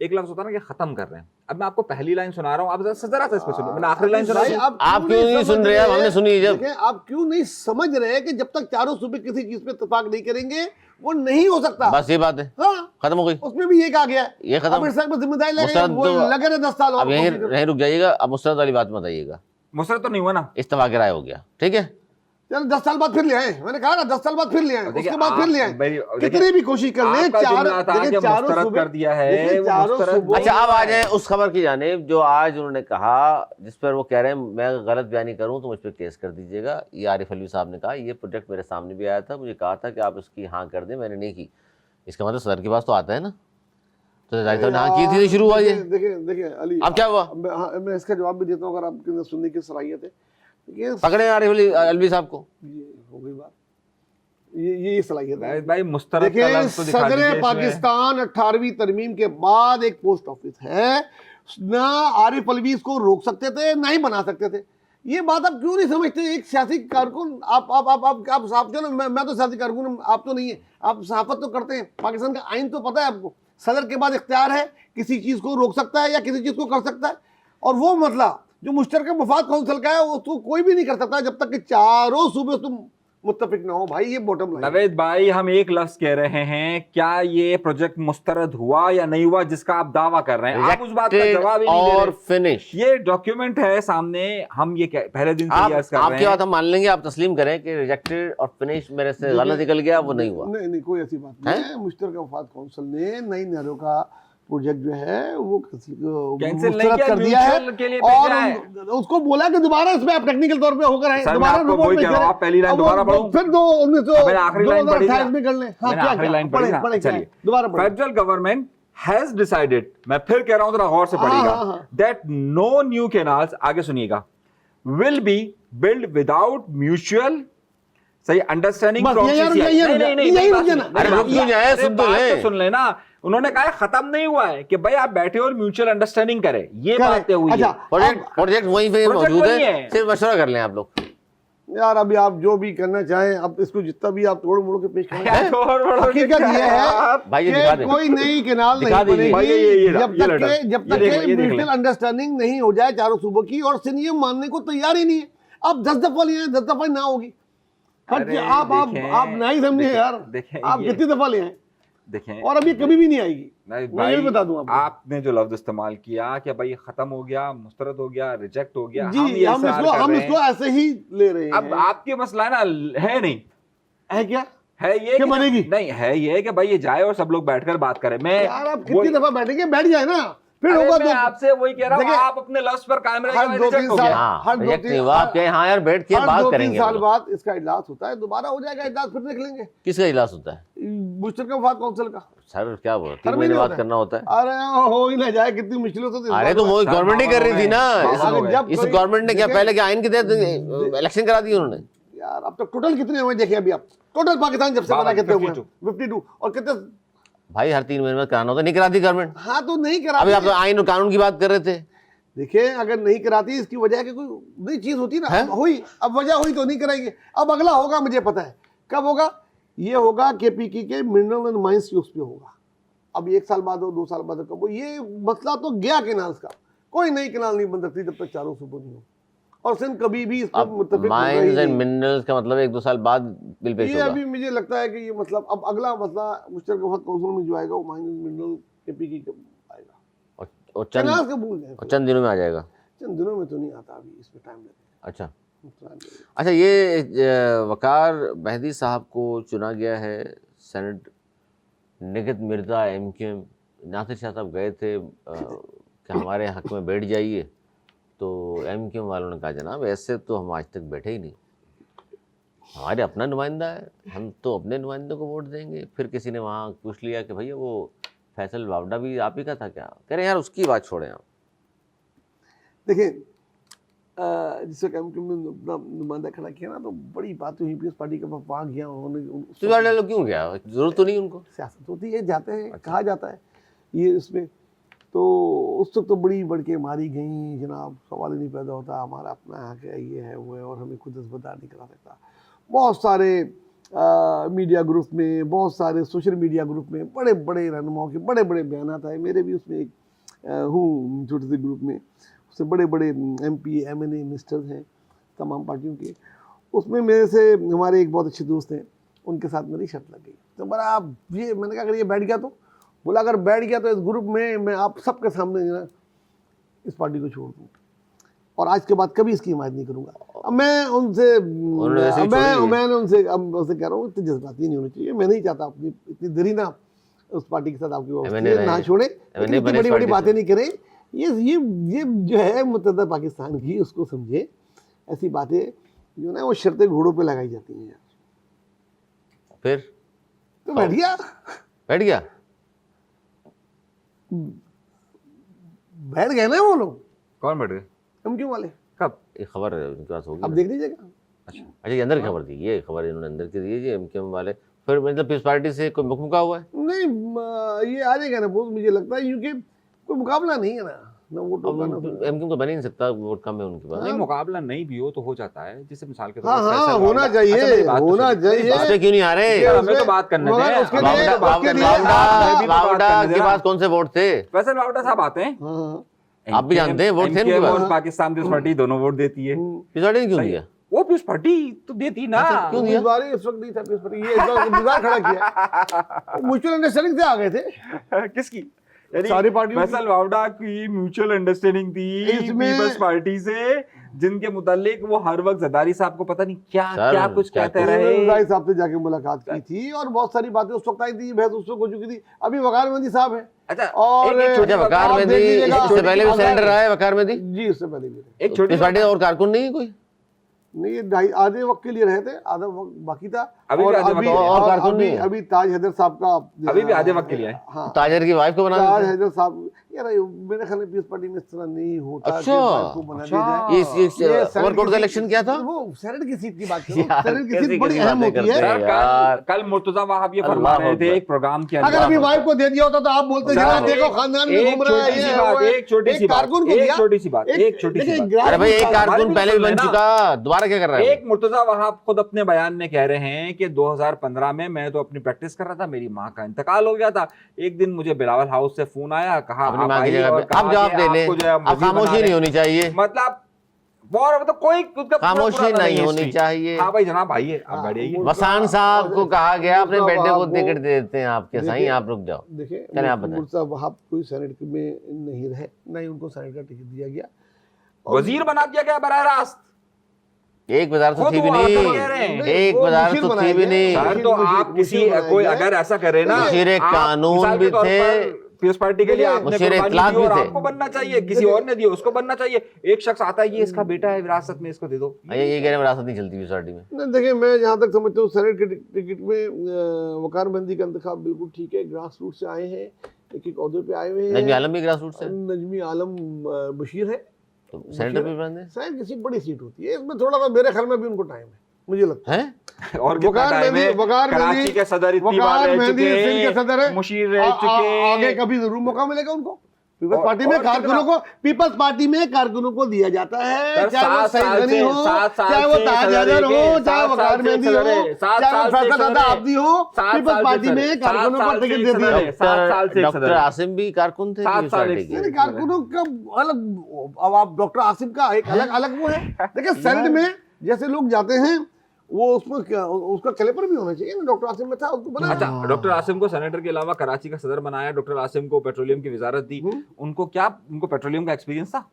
एक लफ्ज होता है ना कि खत्म कर रहे हैं। अब मैं आपको पहली लाइन सुना रहा हूँ, आप जरा सा इस पे सुनिए। मैंने आखिरी लाइन सुना भाई, दी। आप क्यों नहीं सुन समझ रहे? अब हमने सुनी जब। देखें, आप क्यों नहीं समझ रहे कि जब तक चारों सूबे किसी चीज पे इत्तेफाक नहीं करेंगे वो नहीं हो सकता। बस ये बात है, हाँ, खत्म हो गई, उसमें भी ये कहा गया है। ये खत्म। अब इस पर जिम्मेदारी लगे, मुस्तरद वो तो- लगे रहे 10 साल और अब यहीं कोशिश करो। यहीं रुक जाइएगा। अब मुस्तरद वाली बात मत आइएगा, मुसरत तो नहीं हुआ ना। इत्तेफाक राय हो गया, ठीक है। चल 10 साल बाद फिर ले आए, मैंने कहा ना 10 साल बाद फिर ले आए, देखिए, उसके बाद फिर ले आए। देखिए, कितनी भी कोशिश कर ले, आपका जुमला था देखिए, कि चारों मुस्तरद सूबे कर दिया है, देखिए, वो चारों मुस्तरद- सूबों अच्छा में- अब आ जाए उस खबर की जानिब जो आज उन्होंने कहा, जिस पर वो कह रहे हैं मैं गलत बयानी करूं तो मुझ पर केस कर दीजिएगा। ये आरिफ अलवी साहब ने कहा ये प्रोजेक्ट मेरे सामने भी आया था, मुझे कहा था कि आप इसकी हाँ कर दें, मैंने नहीं की। इसका मतलब सदर के पास तो आता है ना, तो जाहिर साहब ने हाँ की थी तो शुरू हुआ ये। देखिए अली, अब क्या हुआ? मैं इसका जवाब भी देता हूँ अगर आपके अंदर सुनने की सलाहियत है। देखिए, पकड़े आरिफ अलवी साहब को। ये हो गई बात, ये सलाहियत है। भाई मुस्तरद का देखिए, लफ्ज तो दिखा दीजिए सदर इसमें। पाकिस्तान 18वीं तरमीम के बाद एक पोस्ट ऑफिस है, ना आरिफ अलवी को रोक सकते थे ना ही बना सकते थे। ये बात आप क्यों नहीं समझते? एक सियासी कारकुन, आप साहब जो ना, मैं तो सियासी कारकुन हूं, आप तो नहीं है, आप सहाफत तो करते हैं। पाकिस्तान का आइन तो पता है आपको, सदर के बाद इख्तियार है, किसी चीज को रोक सकता है या किसी चीज को कर सकता है। और वो मसला जो मुश्तरका मफाद कौंसिल का है उसको कोई भी नहीं कर सकता जब तक कि चारों सूबे तुम मुत्तफिक ना हो। भाई ये बॉटम लाइन। नवेद भाई, हम एक लफ्ज कह रहे हैं, क्या ये प्रोजेक्ट मुस्तरद हुआ या नहीं हुआ जिसका आप दावा कर रहे हैं? आप उस बात का जवाब ही नहीं दे और रहे। फिनिश। ये डॉक्यूमेंट है सामने, हम ये पहले दिन से आप यस कर रहे आपकी हैं। बात हम मान लेंगे, आप तस्लीम करें कि रिजेक्टेड और फिनिश मेरे से गलत निकल गया, वो नहीं हुआ। नहीं कोई ऐसी बात नहीं है। मुश्तरका वफाद कौंसिल ने नई नहरों का प्रोजेक्ट जो है वो कैंसिल नहीं मुस्तरद किया, कर दिया है म्यूचुअल के लिए और भेजा है। उसको बोला कि दोबारा इसमें आप टेक्निकल तौर पे होकर आए, सर, मैं दोबारा आपको रिपोर्ट वही में कह रहा हूं, आप पहली लाइन अब वो- दोबारा वो पढ़ूं? फिर दो मैंने आखिरी लाइन पढ़ी 2028 में कर लें। हाँ, मैंने क्या आखिरी लाइन पढ़ी ना। पढ़े चलिए, दोबारा पढ़े। फेडरल गवर्नमेंट हैज डिसाइडेड, मैं फिर कह रहा हूं, जरा गौर से पढ़िएगा, दैट नो न्यू कैनाल्स, आगे सुनिएगा, will be build without mutual सही अंडरस्टैंडिंग बस फ्रॉम यही रुक सीसीआई। जाना, यही रुक जाना। अरे रुक क्यों जाए, सुन तो ले। सुन लेना, उन्होंने कहा है, खत्म नहीं हुआ है कि भाई आप बैठे और म्यूचुअल अंडरस्टैंडिंग करें, ये बातें हुई अच्छा, है। प्रोजेक्ट वहीं पे प्रोजेक्ट मौजूद वही है, है। सिर्फ मशवरा कर लें आप लोग। यार अभी आप जो भी करना चाहें, अब इसको जितना भी आप तोड़ मोड़ के पेश करें, छोड़ हकीकत ये है भाई ये दिखा कि दे। कोई नई केनाल दिखा नहीं दीजिए। भाई बनेगी ये जब तक लेटर, के ये देख म्यूचुअल अंडरस्टैंडिंग नहीं हो जाए चारों सूबों की, और सिंध ये मानने को तैयार ही नहीं है। अब 10 दफा लिए हैं, 10 दफा ना होगी। अरे आप नहीं समझे यार, देखें, आप कितनी दफा ले आए देखें, और अभी कभी भी नहीं आएगी। नहीं मैं ये भाई, बता दूं आपको। आपने जो लफ्ज इस्तेमाल किया कि भाई खत्म हो गया, मुस्तरद हो गया, रिजेक्ट हो गया, जी, ये हम इसरार कर इसको रहे हैं। ऐसे ही ले रहे हैं। अब आपके मसला है ना, है नहीं, है क्या? है ये क्या कि बनेगी? नहीं, है ये कि भाई ये जाए और सब लोग बैठकर बात करें। मैं यार आप वो- कितनी दफा बैठेंगे, बैठ जाए ना, फिर अरे होगा मैं तो आपसे वही कह रहा हूँ, देखिए, आप अपने लफ्ज पर कायम हर रहिए, 2-3 रिजेक्ट हो साल गया। हाँ, हर रिजेक्ट 2-3 नहीं हुआ, आप कहें हाँ यार बैठ के बात 2-3 करेंगे साल हम लोग। बाद इसका इजलास होता है, दोबारा हो जाएगा इजलास, फिर देख लेंगे। किसका इजलास होता है मुश्तरका वफाद कौंसिल का। सर? क्या बोल, हर 3 महीने महीने बाद होता है। करना होता है? अरे हो ही ना जाए, कितनी मुश्किलों से अरे तो वो गवर्नमेंट ही कर रही थी ना। जब इस कोई- गवर्नमेंट ने क्या देखिए- पहले क्या आइन के तहत इलेक्शन करा दी उन्होंने? यार अब तक टोटल कितने हुए देखे अभी आप, टोटल पाकिस्तान जब से बना कितने हुए? 52 और कितने? भाई हर 3 महीने में कराना होता, नहीं कराती गवर्नमेंट। हाँ तो नहीं करा। अभी आप तो आइन और कानून की बात कर रहे थे। देखिए अगर नहीं कराती इसकी वजह है कि कोई नई चीज होती ना, अब हुई, अब वजह हुई तो नहीं कराएंगे। अब अगला होगा, मुझे पता है कब होगा, ये होगा केपीकी के मिनरल एंड माइंस की उस पे होगा। अब 1 साल बाद हो, 2 साल बाद हो, कब हो, ये मसला तो गया केनाल्स का। कोई नई केनाल नहीं बन सकती जब तक चारों सूबों नहीं हो, और सिंध कभी भी इस पर मुत्तफिक होगा ही माइंस एंड नहीं। मिनरल्स का मतलब 1-2 साल बाद बिल पेश ये होगा। अभी मुझे लगता है कि ये मतलब अब अगला मसला मुश्तरका वफाद कौंसिल में जो आएगा वो माइंस एंड मिनरल केपीकी का आएगा। और केनाल्स का भूल जाए, चंद दिनों में आ जाएगा। चंद दिनों में तो नहीं आता, अभी इसमें टाइम लगेगा। अच्छा अच्छा, ये वकार मेहदी साहब को चुना गया है सेनेट। निगत मिर्जा MQM नासिर शाह साहब गए थे कि हमारे हक में बैठ जाइए, तो MQM वालों ने कहा जनाब ऐसे तो हम आज तक बैठे ही नहीं, हमारे अपना नुमाइंदा है, हम तो अपने नुमाइंदों को वोट देंगे। फिर किसी ने वहाँ पूछ लिया कि भैया वो फैसल वावड़ा भी आप ही का था क्या? कह रहे हैं यार उसकी बात छोड़ें आप। देखिए जिस वक्त एमक्यू में अपना नुमाइंदा खड़ा किया ना, तो बड़ी बात हुई, पीपल्स पार्टी का वहाँ गया, उन्होंने तो वाले लोग क्यों गया? जरूरत तो नहीं उनको। सियासत होती है, जाते हैं, कहा जाता है ये इसमें। तो उस वक्त तो बड़ी बढ़ के मारी गई जनाब, सवाल ही नहीं पैदा होता, हमारा अपना हक है, ये है वो है, और हमें खुद असबदार नहीं करा सकता। बहुत सारे मीडिया ग्रुप में, बहुत सारे सोशल मीडिया ग्रुप में बड़े बड़े रहनुमाओं के बड़े बड़े बयान आए। मेरे भी उसमें एक हूँ छोटे से ग्रुप में, उससे बड़े बड़े MP MNA मिनिस्टर्स हैं तमाम पार्टियों के। उसमें मेरे से हमारे एक बहुत अच्छे दोस्त हैं, उनके साथ मेरी शर्त लग गई। तो बोला आप ये, मैंने कहा अगर ये बैठ गया तो, बोला अगर बैठ गया तो इस ग्रुप में मैं आप सबके सामने ना इस पार्टी को छोड़ दूँ और आज के बाद कभी इसकी हिमायत नहीं करूँगा। अब मैं उनसे मैंने उनसे अब उनसे कह रहा हूँ, इतनी जज्बाती नहीं होनी चाहिए। मैं नहीं चाहता अपनी इतनी देरी ना उस पार्टी के साथ आपकी ना छोड़े, इतनी बड़ी बड़ी बातें नहीं करें। ये जो है मुत्तहदा पाकिस्तान की, उसको समझे। ऐसी बातें जो ना वो शर्तें घोड़ों पे लगाई जाती हैं यार। फिर तो बैठ गया बैठ गए ना वो लोग। कौन बैठ गए? हम क्यों वाले? कब? ये खबर उनके पास होगी, अब देख लीजिएगा। अच्छा ये अंदर की खबर थी, ये खबर इन्होंने अंदर की दी है MQM वाले। फिर मतलब पीस पार्टी से कोई मुका हुआ है? नहीं, ये आ जाएगा ना बहुत, मुझे लगता है, क्योंकि कोई मुकाबला नहीं है ना वोट होगा ना। MQM तो बन ही नहीं सकता, वोट कम है उनके पास। नहीं, मुकाबला नहीं भी हो तो हो जाता है, जैसे मिसाल के तौर हाँ पर हाँ फैसल होना वावड़ा- चाहिए, अच्छा, मेरी बात तो होना सुनिए। चाहिए। उस पे क्यों नहीं आ रहे? हमें तो बात करने मगर दें। उसके लिए- वावड़ा- उसके लिए- वावड़ा के पास कौन से वोट थे? फैसल वावड़ा साहब आते हैं, हाँ, आप भी जानते हैं, वोट थे उनके MQM पास। और पाकिस्तान पीस पार्टी दोनों वोट देती है। पीस पार्टी ने क्यों दिया? वो पीस पार्टी तो देती ना। क्यों दिया? उम्मीदवार इस वक्त नहीं था पीस पार्टी, ये इस वक्त उम्मीदवार खड़ा किया, म्यूचुअल अंडरस्टैंडिंग से आ गए थे किसकी? सारी पार्टियों फैसल वावड़ा की म्यूचुअल अंडरस्टैंडिंग थी इसमें- पीपल्स पार्टी से, जिनके मुतालिक वो हर वक्त जरदारी साहब को पता नहीं क्या सर, क्या कुछ क्या कहते कुछ- रहे। राय साहब से जाके मुलाकात की थी और बहुत सारी बातें उस वक्त आई थी, बहस उस वक्त हो चुकी थी। अभी वकार मेहंदी साहब है अच्छा, और एक छोटी अच्छा बात- वकार आप मेहंदी, देख लीजिएगा, इससे पहले भी अगर- सिलेंडर रहा है वकार मेहंदी जी, उससे पहले भी रहे। एक छोटी पीस पार्टी और कारकुन नहीं है कोई? नहीं, ये आधे वक्त के लिए रहे थे, आधा वक्त बाकी था। अभी और भी आधे वक्त अभी के लिए। और कारकुन नहीं है। अभी ताज हैदर साहब का अभी भी आधे वक्त के लिए है। हाँ, ताजर की वाइफ को बना ताज देते हैं। हैदर साहब, यार मेरे ख्याल में पीस पार्टी में इस तरह नहीं होता कि अच्छा, वाइफ को बना दिया जाए। ये ये सेनेट ओवरकोट की का सीट- इलेक्शन क्या था? वो सेनेट की सीट की बात करो, यार, सेनेट की कैसी सीट बड़ी कैसी अहम बातें होती है। करते हैं। सर, यार। कल मुर्तजा वहाब ये फरमा अल्लाह रहे थे अकबर। एक प्रोग्राम के अगर अभी अंदर। वाइफ को दे दिया होता तो आप बोलते सर, जरा देखो एक- खानदान में एक घूम रहा है, छोटी ये सी है, वो बात, है। एक छोटी सी बात, कारकुन को एक दिया। छोटी सी बात, एक छोटी सी देखिए, बात। ग्रास अरे भाई एक रूट कारकुन हमारे पहले भी भी बन सुन चुका, दोबारा क्या कर रहा है? एक मुर्तजा वहाब खुद अपने बयान में कह रहे हैं कि 2015 में मैं तो अपनी प्रैक्टिस कर रहा था, मेरी माँ का इंतकाल हो गया था। एक दिन मुझे बिलावल हाउस से फोन आया, कहा अपनी आप माँ की आइए जगह और पे कहा आप जवाब कि दे लें, आपको जो है अब वजीर बना खामोशी रहे नहीं हैं। होनी चाहिए, मतलब और मतलब कोई उसका पूरा खामोशी पूरा नहीं है होनी history। चाहिए। हाँ भाई जनाब आइए, आप हाँ, बैठिए। वो- वसान साहब को कहा गया अपने मुर्तजा बेटे को वहाब टिकट दे देते हैं आपके साईं, देखिए- आप रुक जाओ। देखिए, चलें आप बताएं। मुर्तजा वहाब कोई सेनेट में नहीं रहे, ना ही उनको सेनेट का टिकट दिया गया। और वजीर बना दिया गया बराह रास्त। एक वजारत तो खुद थी भी वो आकर नहीं, कह रहे हैं। एक वो वजारत मुश्किल तो थी बनाया भी गया। नहीं। सर तो आप किसी कोई अगर ऐसा करे ना, मुशीर आप कानून मिसाल के भी तौर थे, पर पीस पार्टी के लिए आपने मुशीर कुर्बानी इख्लाक दी और भी थे। आपको बनना चाहिए, किसी और ने दिया उसको बनना चाहिए। एक शख्स आता है, ये इसका बेटा है विरासत में, इसको दे दो। ये कह रहे हैं विरासत नहीं चलती पार्टी में। नहीं, देखिए मैं जहाँ तक समझता हूँ सेनेट के टिकट में वकार मेहंदी का इंतखाब बिल्कुल ठीक है। ग्रास रूट से आए हैं, एक एक ओहदे पे आए हुए हैं। नजमी आलम भी ग्रास रूट से, नजमी आलम बशीर है, तो सेनेटर भी बन शायद किसी बड़ी सीट होती है इसमें, थोड़ा सा मेरे ख्याल में भी उनको टाइम है, मुझे लगता है। है। और कितना वकार टाइम है? मेहंदी- वकार कराची मेहंदी- के सदर इतनी बार वकार रह मेहंदी चुके सिंध के सदर है, हैं, मुशीर रह चुके आगे हैं। कभी जरूर मौका मिलेगा उनको। पीपल्स और- पार्टी में और कारकुनों कितना- को, पीपल्स पार्टी में कारकुनों को दिया जाता है, सर, चाहे वो 7 सईद साल गनी से- हो, 7 साल चाहे वो से ताज सदर हैदर है, हो, 7 चाहे साल वकार से मेहंदी सदर हो, है, 7 चाहे वो साल से फैसल सदर दादा है, आब्दी हो, 7 पीपल्स साल पार्टी से में सदर है, कारकुनों 7 को साल टिकट से दे सदर दिया। है। 7 साल से डॉक्टर सदर है। आसिम भी कारकुन थे 7 पीस साल पार्टी एक- के। नहीं, कारकुनों का अलग, अब आप डॉक्टर आसिफ का एक अलग अलग वो है। देखिए सेनेट में जैसे लोग जाते हैं वो उसमें क्या, उसका कैलेपर भी होना चाहिए ना। डॉक्टर आसिफ में था, उसको बना। अच्छा, डॉक्टर आसिम को सेनेटर के अलावा कराची का सदर बनाया, डॉक्टर आसिम को पेट्रोलियम की वजारत दी। उनको क्या, उनको पेट्रोलियम का एक्सपीरियंस था?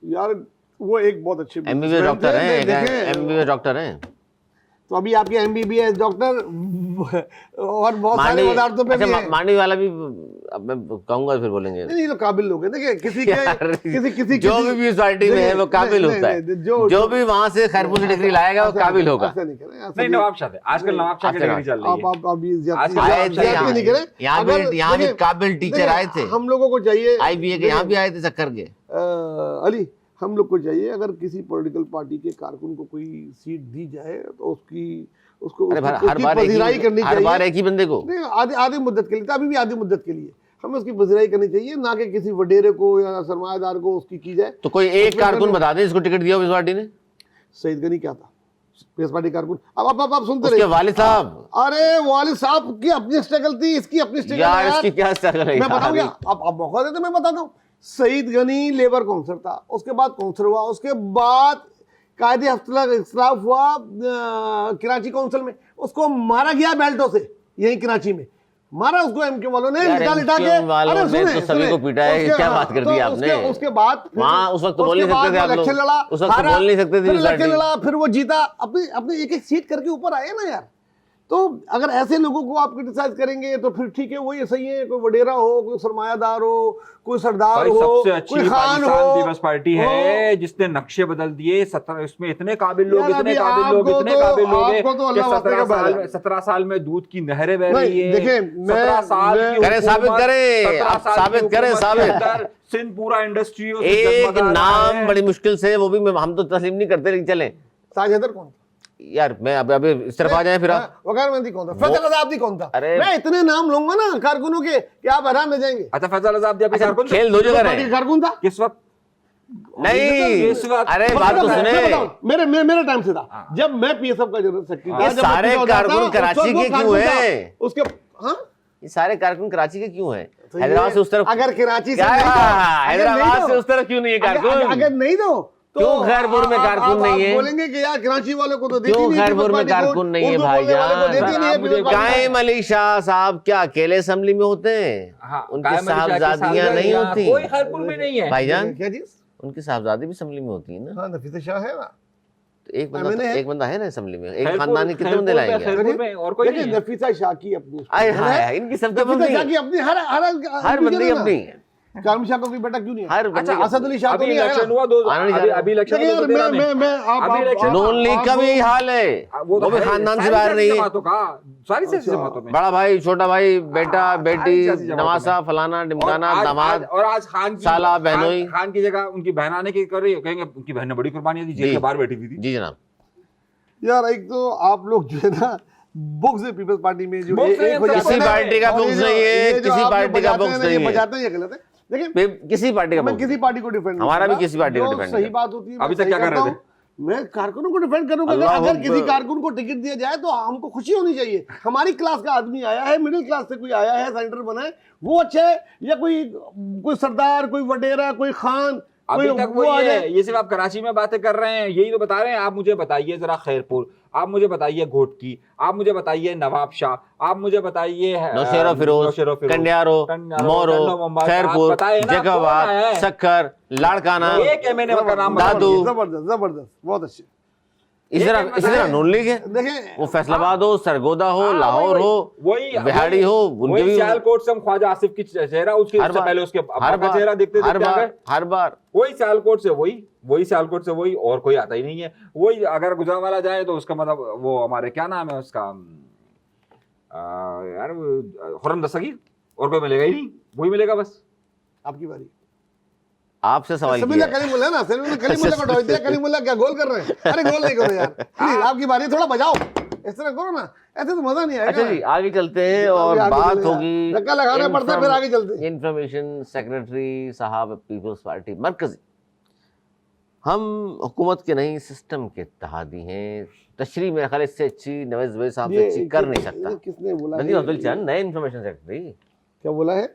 यार वो एक बहुत अच्छे MBBS डॉक्टर हैं, देखें, MBBS डॉक्टर हैं। तो अभी आपके MBBS डॉक्टर और बहुत सारे वजारतों पे भी हैं। मांडवी वाला भी अब मैं कहूंगा फिर बोलेंगे। नहीं, ये लोग काबिल लोग हैं। देखिए किसी के किसी जो भी पीपल्स पार्टी में है वो काबिल होता है, जो भी वहां से खैरपुर से डिग्री लाएगा वो काबिल होगा। नहीं, नवाब शाह आजकल नवाब शाह की डिग्री चल रही है। यहाँ भी काबिल टीचर आए थे, हम लोगों को चाहिए, IBA के यहाँ भी आए थे चक्कर के। अली, हम लोग को चाहिए अगर किसी पॉलिटिकल पार्टी के कारकुन को कोई सीट दी जाए तो उसको पजीराई करनी चाहिए। हर बार एक ही बंदे को नहीं, आधी मुद्दत के लिए, अभी भी आधी मुद्दत के लिए हमें उसकी पजीराई करनी चाहिए, ना कि किसी वडेरे को या सरमायादार को उसकी की जाए। तो कोई एक कारकुन बता दें इसको टिकट दिया इस पार्टी ने। सईद गनी क्या था, पीपल्स पार्टी कारकुन। अब आप सुनते रहे वालिद साहब। अरे वालिद साहब की अपनी स्ट्रगल थी, इसकी अपनी स्ट्रगल यार, इसकी क्या स्ट्रगल है? मैं बताऊंगा, आप मौका देते मैं बताता हूँ। सईद गनी लेबर काउंसलर था, उसके बाद काउंसलर हुआ, उसके बाद कायदे इख्तिलाफ हुआ कराची काउंसिल में, उसको मारा गया बेल्टों से, यही कराची में मारा उसको एमके वालों ने लिटा के। अरे सुने, तो सभी को पीटा है, क्या बात कर दी आपने? उसके बाद वहाँ उस वक्त बोल नहीं सकते थे आप लोग, उस वक्त बोल नहीं सकते थे, इलेक्शन लड़ा, फिर वो जीता, अपनी एक सीट करके ऊपर आए ना यार। तो अगर ऐसे लोगों को आप क्रिटिसाइज करेंगे तो फिर ठीक है, वही सही है। कोई वडेरा हो, कोई सरमायादार हो, कोई सरदार हो, कोई खान हो। पीपल्स पार्टी है जिसने नक्शे बदल दिए। 17 इसमें इतने काबिल लोग, इतने काबिल लोग, इतने काबिल लोग। 17 साल में दूध की नहरें बह रही है। देखिए, 17 साल साबित करें। सिंध पूरा इंडस्ट्री एक नाम बड़ी मुश्किल से, वो भी हम तो तस्लीम नहीं करते, लेकिन चले। साजिदर कौन? यार मैं अभी इस तरफ आ जाए फिर आप। वकारमंदी कौन था? फैसल अज़ादी कौन था? मैं इतने नाम लूंगा ना कारकुनों के कि आप हैरान रह जाएंगे। अच्छा, फैसल अज़ादी आपके कारकुन खेल दो जगह है। कारकुन था किस वक्त? नहीं, अरे बात तो सुने, मेरे टाइम से था, जब मैं PSF का जनरल सेक्रेटरी था। ये सारे कारकुन कराची के क्यों हैं? उसके ये सारे कारकुन कराची के क्यों हैं? हैदराबाद से उस तरफ, अगर कराची से, हैदराबाद से उस तरफ क्यों नहीं है कारकुन? अगर नहीं तो क्यों खैरपुर में कारकुन नहीं है? बोलेंगे कि यार कराची वालों को तो देती नहीं, खैरपुर में कारकुन नहीं है भाईजान। कायम अली शाह साहब क्या अकेले असेंबली में होते हैं? उनके साहबजादियां नहीं होती? कोई खैरपुर में नहीं है भाईजान। क्या चीज? उनकी साहबजादी भी असेंबली में होती है ना? हाँ, नफीसा शाह है ना। तो एक बंदा है ना असेंबली में। एक खानदानी कितने बंदे लाएंगे? और कोई नहीं। नफीसा शाह की अपनी, इनकी सब अपनी, हर बंदे अपनी है। कामिल शाह को कोई बेटा क्यों नहीं है? अच्छा, असद अली शाह को नहीं इलेक्शन हुआ, अभी इलेक्शन नून लीग का भी यही हाल है, वो भी खानदान से बाहर नहीं है। सारी सियासी जमातों में बड़ा भाई, छोटा भाई, बेटा, बेटी, नवासा, फलाना, ढिमकाना, दामाद, और आज खान साला, बहनोई। खान की जगह उनकी बहन आने की कर रही है, कहेंगे उनकी बहन ने बड़ी कुर्बानी दी, जेल के बाहर बैठी हुई थी। जी जनाब। यार एक तो आप लोग जो है ना बुक्स है पीपल्स पार्टी में, जो किसी पार्टी का बुक्स नहीं है, किसी पार्टी का बुक्स नहीं है, बजाते हैं, ये गलत है। देखिए, किसी पार्टी का, मैं किसी पार्टी को डिफेंड, हमारा भी किसी पार्टी को डिफेंड, सही बात होती है। अभी तक क्या कर रहे थे? मैं कारकुनों को डिफेंड करूंगा। अगर किसी कारकुन को टिकट दिया जाए तो हमको खुशी होनी चाहिए। हमारी क्लास का आदमी आया है, मिडिल क्लास से कोई आया है, सेनेटर बना है, वो अच्छा है, या कोई सरदार, कोई वडेरा, कोई खान, अभी तक वो ये सिर्फ आप कराची में बातें कर रहे हैं, यही तो बता रहे हैं। आप मुझे बताइए जरा खैरपुर, आप मुझे बताइए घोटकी, आप मुझे बताइए नवाब शाह, आप मुझे बताइए नौशेरा फिरोज, कंडियारो, मोरो, खैरपुर, जैकाबाद, सक्खर, लाड़काना, एक एमएनए का नाम दादू। जबरदस्त, बहुत अच्छे। इसी तरह नून लीग है, देखें, वो फैसलाबाद हो, सरगोदा हो, लाहौर हो, बिहाड़ी हो, उनके भी सियालकोट से हम ख्वाजा आसिफ की चेहरा, उसके पहले उसके अब्बा का चेहरा देखते थे, हर बार वही सियालकोट से वही सियालकोट से वही, और कोई आता ही नहीं है। वही अगर गुजरांवाला जाए तो उसका मतलब वो हमारे क्या नाम है उसका यार, खुर्रम दस्तगीर, और कोई मिलेगा ही नहीं, वही मिलेगा बस। आपकी बारी। आपसे सवाल किया कलीमुल्लाह ना, कलीमुल्लाह को ढोल दिया, कलीमुल्लाह क्या गोल कर रहे हैं? अरे गोल नहीं करो यार, प्लीज आपकी बारी, थोड़ा बजाओ, इस तरह करो ना, ऐसे तो मजा नहीं आएगा। अच्छा जी, आगे चलते हैं और बात होगी, धक्का लगाना पड़ता है, फिर आगे चलते हैं। इंफॉर्मेशन सेक्रेटरी साहब पीपल्स पार्टी मरकजी, हम हुकूमत के नहीं सिस्टम के इत्तेहादी हैं। तशरीह मेरे ख्याल इससे अच्छी नवाज जुबैर साहब से अच्छी कर नहीं सकता। किसने बोला? नदीम अब्दुल चंद, नए इंफॉर्मेशन सेक्रेटरी। क्या बोला है?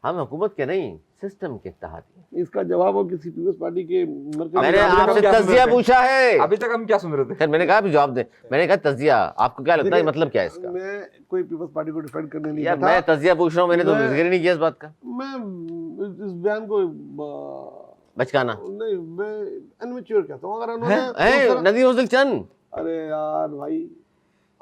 हम हुकूमत के नहीं सिस्टम के इत्तेहादी। इसका जवाब हो किसी पीपल्स पार्टी के मैंने आपसे तज़िया पूछा है, अभी तक हम क्या सुन रहे थे? मैंने कहा भी जवाब दे। मैंने कहा तज़िया, आपको क्या लगता है मतलब क्या है इसका? मैं कोई पीपल्स पार्टी को डिफेंड करने नहीं यार, मैं तज़िया पूछ रहा हूँ, मैंने तो जिक्र नहीं किया इस बात का। मैं इस बयान को बचकाना नहीं, मैं अनमेच्योर कहता हूँ। अगर उन्होंने नदीम अब्दुल चंद, अरे यार भाई,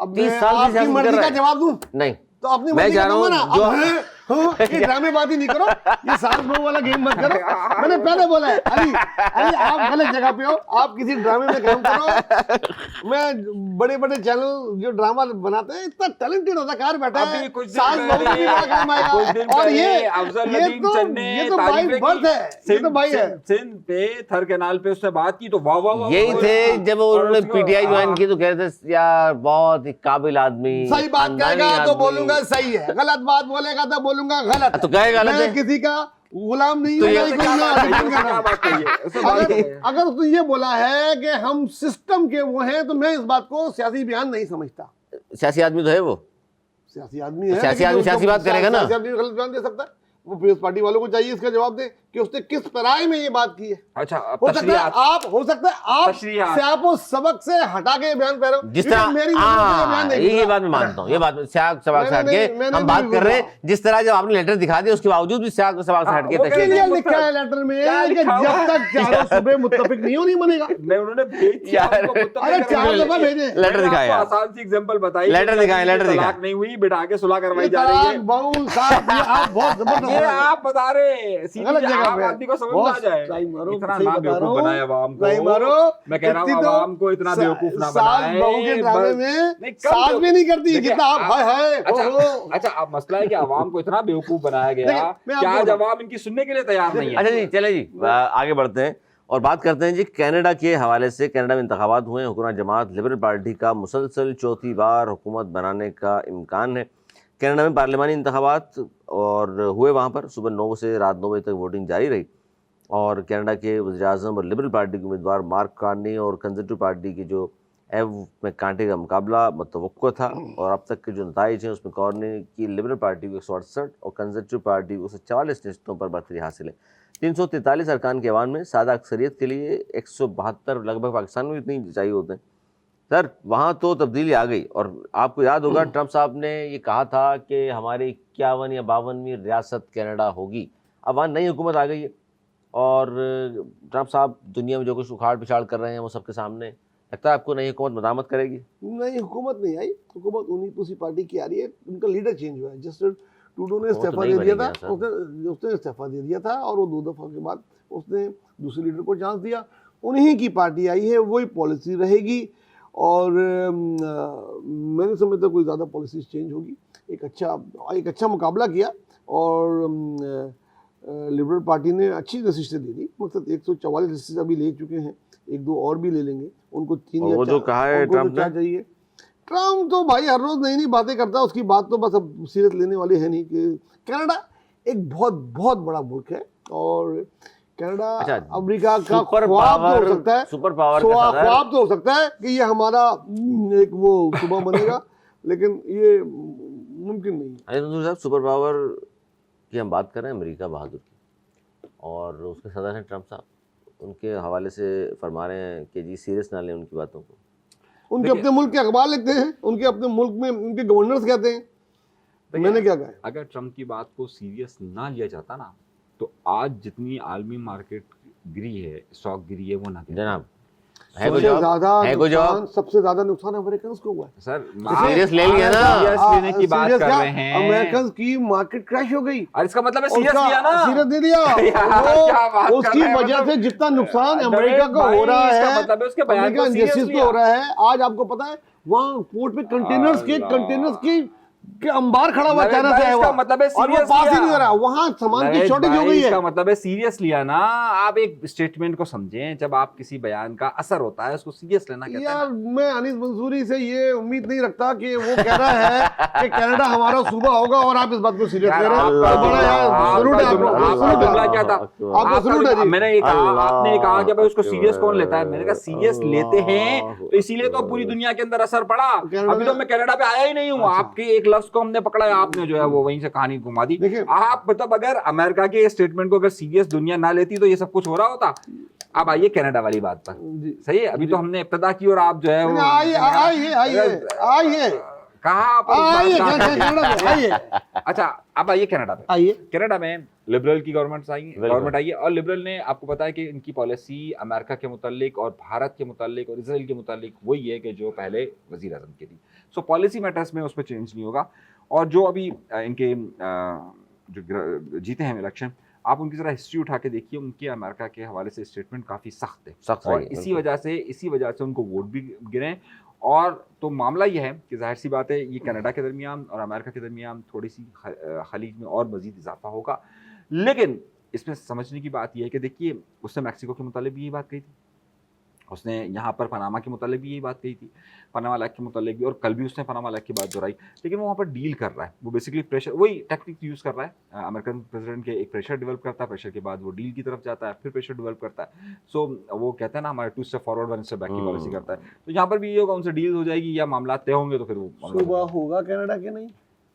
अब 30 मैं साल से आपकी सियासत कर मर्जी रहा का है। जवाब दूं नहीं, तो अपनी मैं मर्जी जा का रहा हूँ दूंगा ना। जो ये ड्रामेबाजी नहीं करो, ये सास बहू वाला गेम मत करो। मैंने पहले बोला है अली, अली आप गलत जगह पे हो, आप किसी ड्रामे में काम करो। मैं बड़े बड़े चैनल जो ड्रामा बनाते हैं, इतना टैलेंटेड अदाकार बैठा अभी है, कुछ दिन सास बहू का भी बड़ा काम कुछ आएगा। दिन और पहले ये अफजल ये तो बाई बर्थ है, ये तो भाई है। सिंध पे थर कैनाल पे उससे बात की तो वाह वाह वाह यही वाह, थे वाह। जब और उन्होंने उसको- पीटीआई ज्वाइन हाँ। की तो कह रहे थे यार बहुत ही काबिल आदमी, सही बात खानदानी कहेगा तो आदमी। बोलूंगा सही है, गलत बात बोलेगा तो बोलूंगा गलत तो कहे गलत मैं है। किसी का गुलाम नहीं तो हूं, ये मैं उससे कोई क्या ना बात कही, अधिकार उससे कर क्या रहा बात कही है? उससे बात अगर कही। अगर उसने ये बोला है कि हम सिस्टम के वो हैं, तो मैं इस बात को सियासी बयान नहीं समझता। सियासी आदमी तो है वो। सियासी आदमी है, सियासी लेकिन आदमी उसको सियासी बात करेगा ना। सियासी आदमी गलत बयान दे सकता है। वो पीएस पार्टी वालों को चाहिए इसका जवाब दे कि उसने किस पराई में ये बात की है। अच्छा अब हो सकता है तशरीहात। आप तशरीहात। से आप उस सबक से हटा के ये बयान कर रहे हो, जिस क्योंकि तरह मेरी नजर से ये बयान नहीं ये निकला। बात मैं मानता हूँ, ये बात स्याग सवाल से मैंने हटके नहीं हम बात कर रहे हैं। बोला। जिस तरह जब आपने लेटर दिखा दिया उसके बावजूद भी स्याग सवाल से हटके वो तशरीह कह क्लियर नहीं, लिखा है लेटर क्या में कि लिखा हुआ जब तक चारों सूबे मुत्तफिक नहीं हो, नहीं बनेगा। नहीं उन्होंने भेज दिया यार, उनको मुत्तफिक अरे करने चार के लिए। दफा भेजे। लेटर मैंने दिखाया। आपको आसान सी एग्जांपल बताई। लेटर दिखाएं, लेटर दिखाएं। तलाक नहीं हुई, बिठा के सुलह करवाई ये जा रही है। तलाक बहुल साहब, ये आप बहुत जबरदस्त ये बना रहे हो। आप बता रहे हैं, सीधी गलत जगह आम पे। आदमी को समझ में आ बहुत जाए। सही मारो, इतना सही ना बता रहा बेवकूफ हूँ। बनाए अवाम को। सही मारो। मैं कह रहा हूँ इतनी तो अवाम को इतना बेवकूफ ना सास बनाए। बहू के ड्रामे बस- में नहीं, कम सास भी नहीं करती देखिए, जितना आप हाय हाय अच्छा ओहो। अच्छा अब मसला है कि अवाम को इतना बेवकूफ बनाया गया देखिए, मैं कि आपको आज बताऊं। अवाम इनकी सुनने के लिए तैयार नहीं है। अच्छा जी, चले जी आगे बढ़ते हैं और बात करते हैं जी कनाडा के हवाले से। कनाडा में इंतखाबात हुए हैं, हुकूमत जमात लिबरल पार्टी का मुसलसल चौथी बार हुकूमत बनाने का इम्कान है। कनाडा में पार्लिमानी इंतखाबात और हुए, वहाँ पर सुबह 9 से रात 9 बजे तक वोटिंग जारी रही और कनाडा के वज़ीर-ए-आज़म और लिबरल पार्टी के उम्मीदवार मार्क कार्नी और कंजर्वेटिव पार्टी की जो एव में कांटे का मुकाबला मतवक्को था और अब तक के जो नताइज हैं उसमें कार्नी की लिबरल पार्टी को 168 और कंजर्वेटिव पार्टी को 144 निश्तों पर बरतरी हासिल है। 343 अरकान के ऐवान में सादा अक्सरियत के लिए 172 लगभग पाकिस्तान में इतनी चाहिए होते हैं सर, वहाँ तो तब्दीली आ गई। और आपको याद होगा ट्रंप साहब ने ये कहा था कि हमारी 51 या 52वीं रियासत कनाडा होगी। अब वहाँ नई हुकूमत आ गई है और ट्रंप साहब दुनिया में जो कुछ उखाड़ पिछाड़ कर रहे हैं वो सबके सामने, लगता है आपको नई हुकूमत मदामत करेगी? नहीं, हुकूमत नहीं आई, हुकूमत उन्हीं दूसरी पार्टी की आ रही है। उनका लीडर चेंज हुआ है। जस्ट ट्रूडो ने वो तो इस्तीफा नहीं दे दिया बनेगी था, उसने इस्तीफा दे दिया था और वो 2 दफा के बाद उसने दूसरे लीडर को चांस दिया। उन्हीं की पार्टी आई है, वही पॉलिसी रहेगी और मैंने समझता कोई ज़्यादा पॉलिसी चेंज होगी। एक अच्छा मुकाबला किया और लिबरल पार्टी ने अच्छी नशिस्तें दे दी। मतलब 144 नशिस्तें अभी ले चुके हैं, 1-2 और भी ले लेंगे। उनको 3 या 4 जो कहा है ट्रंप ने, चाहिए। ट्रंप तो भाई हर रोज नई नई बातें करता है, उसकी बात तो बस अब सीरियस लेने वाली है नहीं। कि कनाडा एक बहुत बहुत बड़ा मुल्क है और कनाडा अमेरिका का ख्वाब तो हो सकता है, सुपर पावर का ख्वाब तो हो सकता है कि ये हमारा एक वो सुबह बनेगा, लेकिन ये मुमकिन नहीं है। अरे साहब, सुपर पावर की हम बात कर रहे हैं अमेरिका बहादुर की, और उसके सदर हैं ट्रंप साहब। उनके हवाले से फरमा रहे हैं कि जी सीरियस ना लें उनकी बातों को। उनके अपने मुल्क के अखबार लिखते हैं, उनके अपने मुल्क में उनके गवर्नर्स कहते हैं। मैंने क्या कहा? अगर ट्रंप की बात को सीरियस ना लिया जाता ना, तो आज जितनी आलमी मार्केट गिरी है, स्टॉक गिरी है, वो ना गिरी। जनाब सबसे ज्यादा नुकसान अमेरिकन को हुआ है सर। सीरियस ले लिया ना, सीरियस लेने की बात कर रहे हैं। अमेरिकन की मार्केट क्रैश हो गई और इसका मतलब है सीरियस लिया ना, सीरियस दे दिया। वो उसकी वजह से जितना नुकसान अमेरिका को हो रहा है, मतलब है उसके बयान को इंडस्ट्रीज को हो रहा है। आज आपको पता है वहाँ पोर्ट पे कंटेनर्स की अंबार खड़ा हुआ चाइना से है, मतलब है और वो पास ही नहीं हो रहा, वहाँ सामान की शॉर्टेज हो गई है। इसका मतलब है सीरियस लिया ना। आप एक स्टेटमेंट को समझें, जब आप किसी बयान का असर होता है उसको सीरियस लेना कहते हैं। यार मैं अनीस मंसूरी से ये उम्मीद नहीं रखता कि वो कह रहा है कि कनाडा हमारा सूबा होगा और आप इस बात को सीरियस ले रहे हैं। बड़ा यार सलूट है आपको। जुमला क्या था? आपको सलूट है जी। मैंने ये कहा, आपने कहा कि भाई उसको सीरियस कौन लेता है। मैंने कहा सीरियस लेते हैं तो इसीलिए तो पूरी दुनिया के अंदर असर पड़ा। अभी तो मैं कनाडा पे आया ही नहीं हूँ, आपके एक लफ्ज को हमने पकड़ा, आपने जो है वो वहीं से कहानी घुमा दी। आप मतलब अगर अमेरिका के स्टेटमेंट को अगर सीरियस दुनिया ना लेती तो ये सब कुछ हो रहा होता। अब आइए कनाडा वाली बात पर। सही है, अभी तो हमने इब्तिदा की और आप जो है आइए कहाँ पर आइए कनाडा पे आइए, अच्छा अब आइए कनाडा पे। आइए। कनाडा में लिबरल की गवर्नमेंट आई है और लिबरल ने, आपको पता है कि इनकी पॉलिसी अमेरिका के मुतालिक और भारत के मुतालिक और इसराइल के मुतालिक वही है कि जो पहले वजीर आजम की थी। सो पॉलिसी मैटर्स में उसमें चेंज नहीं होगा। और जो अभी इनके जो जीते हैं इलेक्शन, आप उनकी जरा हिस्ट्री उठा के देखिए, उनके अमेरिका के हवाले से स्टेटमेंट काफ़ी सख्त है सख्त और है, इसी वजह से उनको वोट भी गिरे। और तो मामला ये है कि जाहिर सी बात है ये कनाडा के दरमियान और अमेरिका के दरमियान थोड़ी सी खलीज में और मज़ीद इजाफा होगा। लेकिन इसमें समझने की बात यह है कि देखिए उसने मैक्सिको के मुतालिक भी यही बात कही थी, उसने यहाँ पर पनामा के मुतालिक भी यही बात कही थी, पनामा लैक के मुतालिक भी, और कल भी उसने पनामा लैक की बात दोहराई। लेकिन वो वहाँ पर डील कर रहा है, वो बेसिकली प्रेशर, वही टेक्निक यूज़ कर रहा है। अमेरिकन प्रेसिडेंट के एक प्रेशर डेवलप करता है, प्रेशर के बाद वो डील की तरफ जाता है, फिर प्रेशर डेवलप करता है। सो वो कहते हैं ना हमारे 2 स्टेप फॉरवर्ड 1 स्टेप बैक की पॉलिसी करता है। तो यहाँ पर भी ये होगा, उनसे डील हो जाएगी या मामला तय होंगे तो फिर वो सुबह होगा कनाडा के नहीं।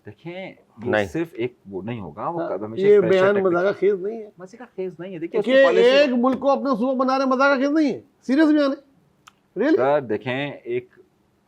देखें नहीं। सिर्फ एक वो नहीं होगा, वो हमेशा ये एक pressure बयान tactic- मजा का खेज नहीं है, मजे का खेज नहीं है। देखिए कि उसकी policy- एक मुल्क को अपना सूबा बना रहे मजा का खेज नहीं है, सीरियस बयान है रियली। सर देखें एक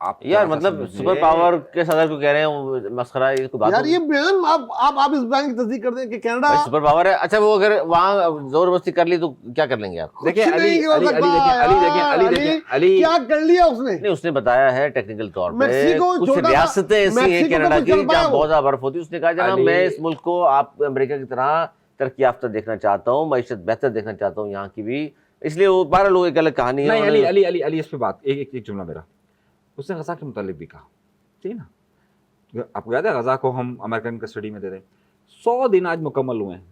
आप यार थोड़ा सा मतलब समझिए। सुपर पावर के सदर को कह रहे हैं वो मस्खरा है, ये कोई बात यार होगी? ये बयान आप इस बयान की तस्दीक कर दें कि कनाडा भाई सुपर पावर है। अच्छा वो अगर वहाँ जोरबस्ती कर ली तो क्या कर लेंगे आप? देखिए कुछ अली नहीं हो अली सकता अली देखें यार, अली देखें अली क्या कर लिया उसने? नहीं उसने बताया है टेक्निकल तौर पे मैक्सिको कुछ छोटा सा- रियासतें ऐसी हैं मैक्सिको कनाडा तो की कुछ कर पाया जहाँ वो। बहुत ज्यादा बर्फ होती है। उसने कहा जनाब अली- मैं इस मुल्क को आप अमेरिका की तरह तरक्की याफ्ता देखना चाहता हूँ, मईशत बेहतर देखना चाहता हूँ यहाँ की भी, इसलिए वो 12 लोग एक अलग कहानी है। नहीं उन्होंने- अली अली अली इस पे बात एक जुमला मेरा, उसने गजा के मुतालिक भी कहा, ठीक है ना? आपको याद है गजा को हम अमेरिकन कस्टडी में दे दें, 100 दिन आज मुकम्मल हुए हैं,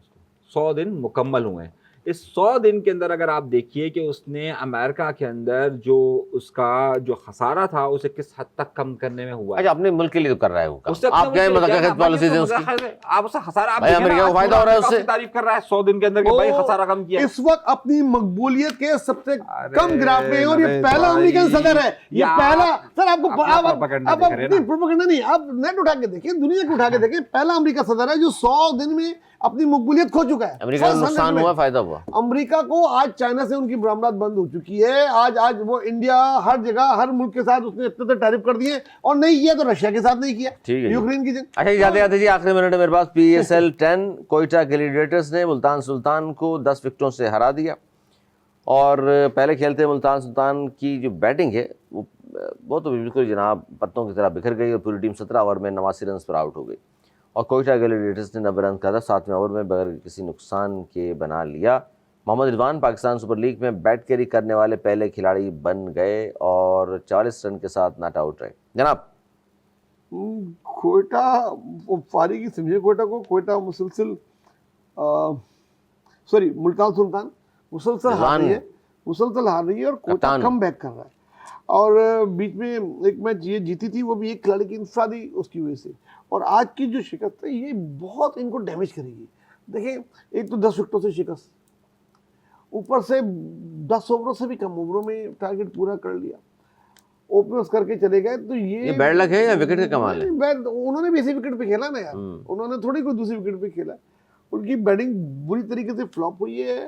100 दिन मुकम्मल हुए हैं। इस 100 दिन के अंदर अगर आप देखिए कि उसने अमेरिका के अंदर जो उसका जो खसारा था उसे किस हद तक कम करने में हुआ है। अच्छा अपने मुल्क के लिए तो कर रहा है वो काम। उससे अपने आप मुल्क क्या के लिए मजाक क्या ना, पॉलिसीज है भाई, उसकी? तो आप उसका खसारा आप भाई देखिए ना, अमेरिका को आज फायदा हो रहा है पूरा उससे। तारीफ कर रहा है 100 दिन के अंदर कि भाई वो खसारा कम किया। इस वक्त अपनी मकबूलियत के सबसे अरे कम ग्राफ में है और ये नरेश पहला भाई, अमेरिकन सदर है। ये ये पहला आप सर आपको अपना आप प्रोपेगेंडा आप देख रहे हैं नहीं ना। प्रोपेगेंडा नहीं, आप नेट उठा के देखिए, दुनिया को उठा के देखिए, पहला अमेरिका सदर है जो 100 दिन में अपनी मकबूलियत खो चुका है। अमेरिका को 100 नुकसान में। हुआ फायदा हुआ? अमेरिका को आज चाइना से उनकी बरामदात बंद हो चुकी है। आज वो इंडिया हर जगह हर मुल्क के साथ उसने इतने टैरिफ कर दिए, और नहीं किया तो रशिया के साथ नहीं किया, ठीक है जी। यूक्रेन की जंग। अच्छा जाते जाते जी आखिरी मिनट है मेरे पास। PSL 10 कोयटा ग्लैडिएटर्स ने मुल्तान सुल्तान को 10 विकेटों से हरा दिया और पहले खेलते मुल्तान सुल्तान की जो बैटिंग है वो तो बिल्कुल जनाब पत्तों की तरह बिखर गई और पूरी टीम 17 ओवर में 89 रन पर आउट हो गई और कोयटा ग्लैडिएटर्स ने 90 रन का था 7वें ओवर में बगैर किसी नुकसान के बना लिया। मोहम्मद रिजवान पाकिस्तान सुपर लीग में बैट कैरी करने वाले पहले खिलाड़ी बन गए और 44 रन के साथ नॉट आउट रहे। जनाब कोयटा फारी की समझे, कोयटा को कोयटा मुसलसल सॉरी मुल्तान सुल्तान मुसलसल हार रही है, मुसलसल हार रही है और कोयटा कप्तान। कम बैक कर रहा है। और बीच में एक मैच ये जीती थी, वो भी एक खिलाड़ी की इंफरादी उसकी वजह से। और आज की जो शिकस्त है ये बहुत इनको डैमेज करेगी। देखें एक तो 10 विकेटों से शिकस्त, ऊपर से 10 ओवरों से भी कम ओवरों में टारगेट पूरा कर लिया, ओपनर्स करके चले गए। तो ये बैड लक है या विकेट का कमाल है? बैड, उन्होंने भी इसी विकेट पे खेला ना यार, उन्होंने थोड़ी कोई दूसरी विकेट पे खेला। उनकी बैटिंग बुरी तरीके से फ्लॉप हुई है।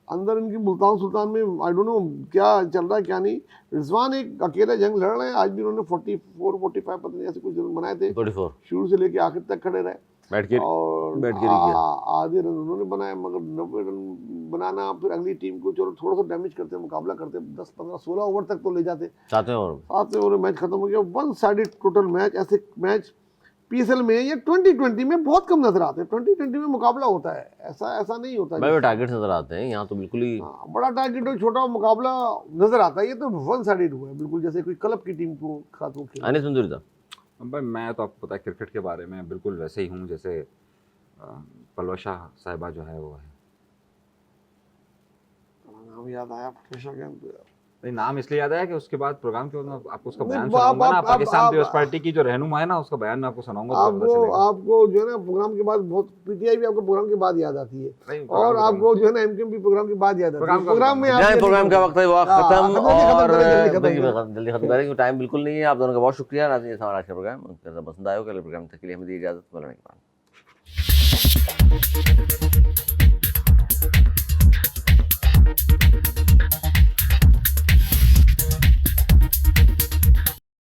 अंदर इनकी मुल्तान सुल्तान में आई डोंट नो क्या चल रहा है क्या नहीं। रिजवान एक अकेला जंग लड़ रहे हैं, आज भी उन्होंने 44-45 पता नहीं ऐसे कुछ रन बनाए थे, 44 शुरू से लेके आखिर तक खड़े रहे बैट के और बैट गिरी गया। आधे रन उन्होंने बनाए, मगर 90 रन बनाना फिर अगली टीम को चलो थोड़ा सा डैमेज करते, मुकाबला करते, 10-15-16 ओवर तक तो ले जाते। 7वें ओवर में 7वें ओवर में मैच खत्म हो गया। 1 साइडेड टोटल मैच। ऐसे मैच PSL में या 2020 में बहुत कम नजर आते हैं। 2020 में मुकाबला होता है, ऐसा नहीं होता भाई टारगेट नजर आते हैं, यहाँ तो बिल्कुल ही हाँ, बड़ा टारगेट और छोटा मुकाबला नजर आता है। ये तो 1 साइडेड हुआ है बिल्कुल, जैसे कोई क्लब की टीम को खातों खेल। अनिस मंजूरी था। भाई मैं तो आपको पता है क्रिकेट के बारे में बिल्कुल वैसे ही हूँ जैसे पलवशा साहिबा जो है वो है। नाम याद आया पटेशा के नहीं नाम इसलिए याद आया कि उसके बाद प्रोग्राम के बाद मैं आपको उसका नहीं, बयान आप- सुनाऊंगा ना, आप- पाकिस्तान आप- पीपल्स पार्टी की जो रहनुमा है ना उसका बयान मैं आपको सुनाऊंगा तो पता आपको चलेगा। आपको जो है ना प्रोग्राम के बाद बहुत PTI भी आपको प्रोग्राम के बाद याद आती है, नहीं, और प्रोग्राम आपको जो है ना MKM भी प्रोग्राम के बाद याद आती है। प्रोग्राम का प्रोग्राम में जनाब प्रोग्राम का वक्त है वो हाँ, खत्म खत्म और करें, जल्दी खत्म जल्दी खत्म करेंगे, टाइम बिल्कुल नहीं है। आप दोनों का बहुत शुक्रिया। नाज़रीन ये था हमारा आज का प्रोग्राम, पसंद आया हो कल प्रोग्राम तक के लिए हमें दी इजाज़त। मिलने के बाद।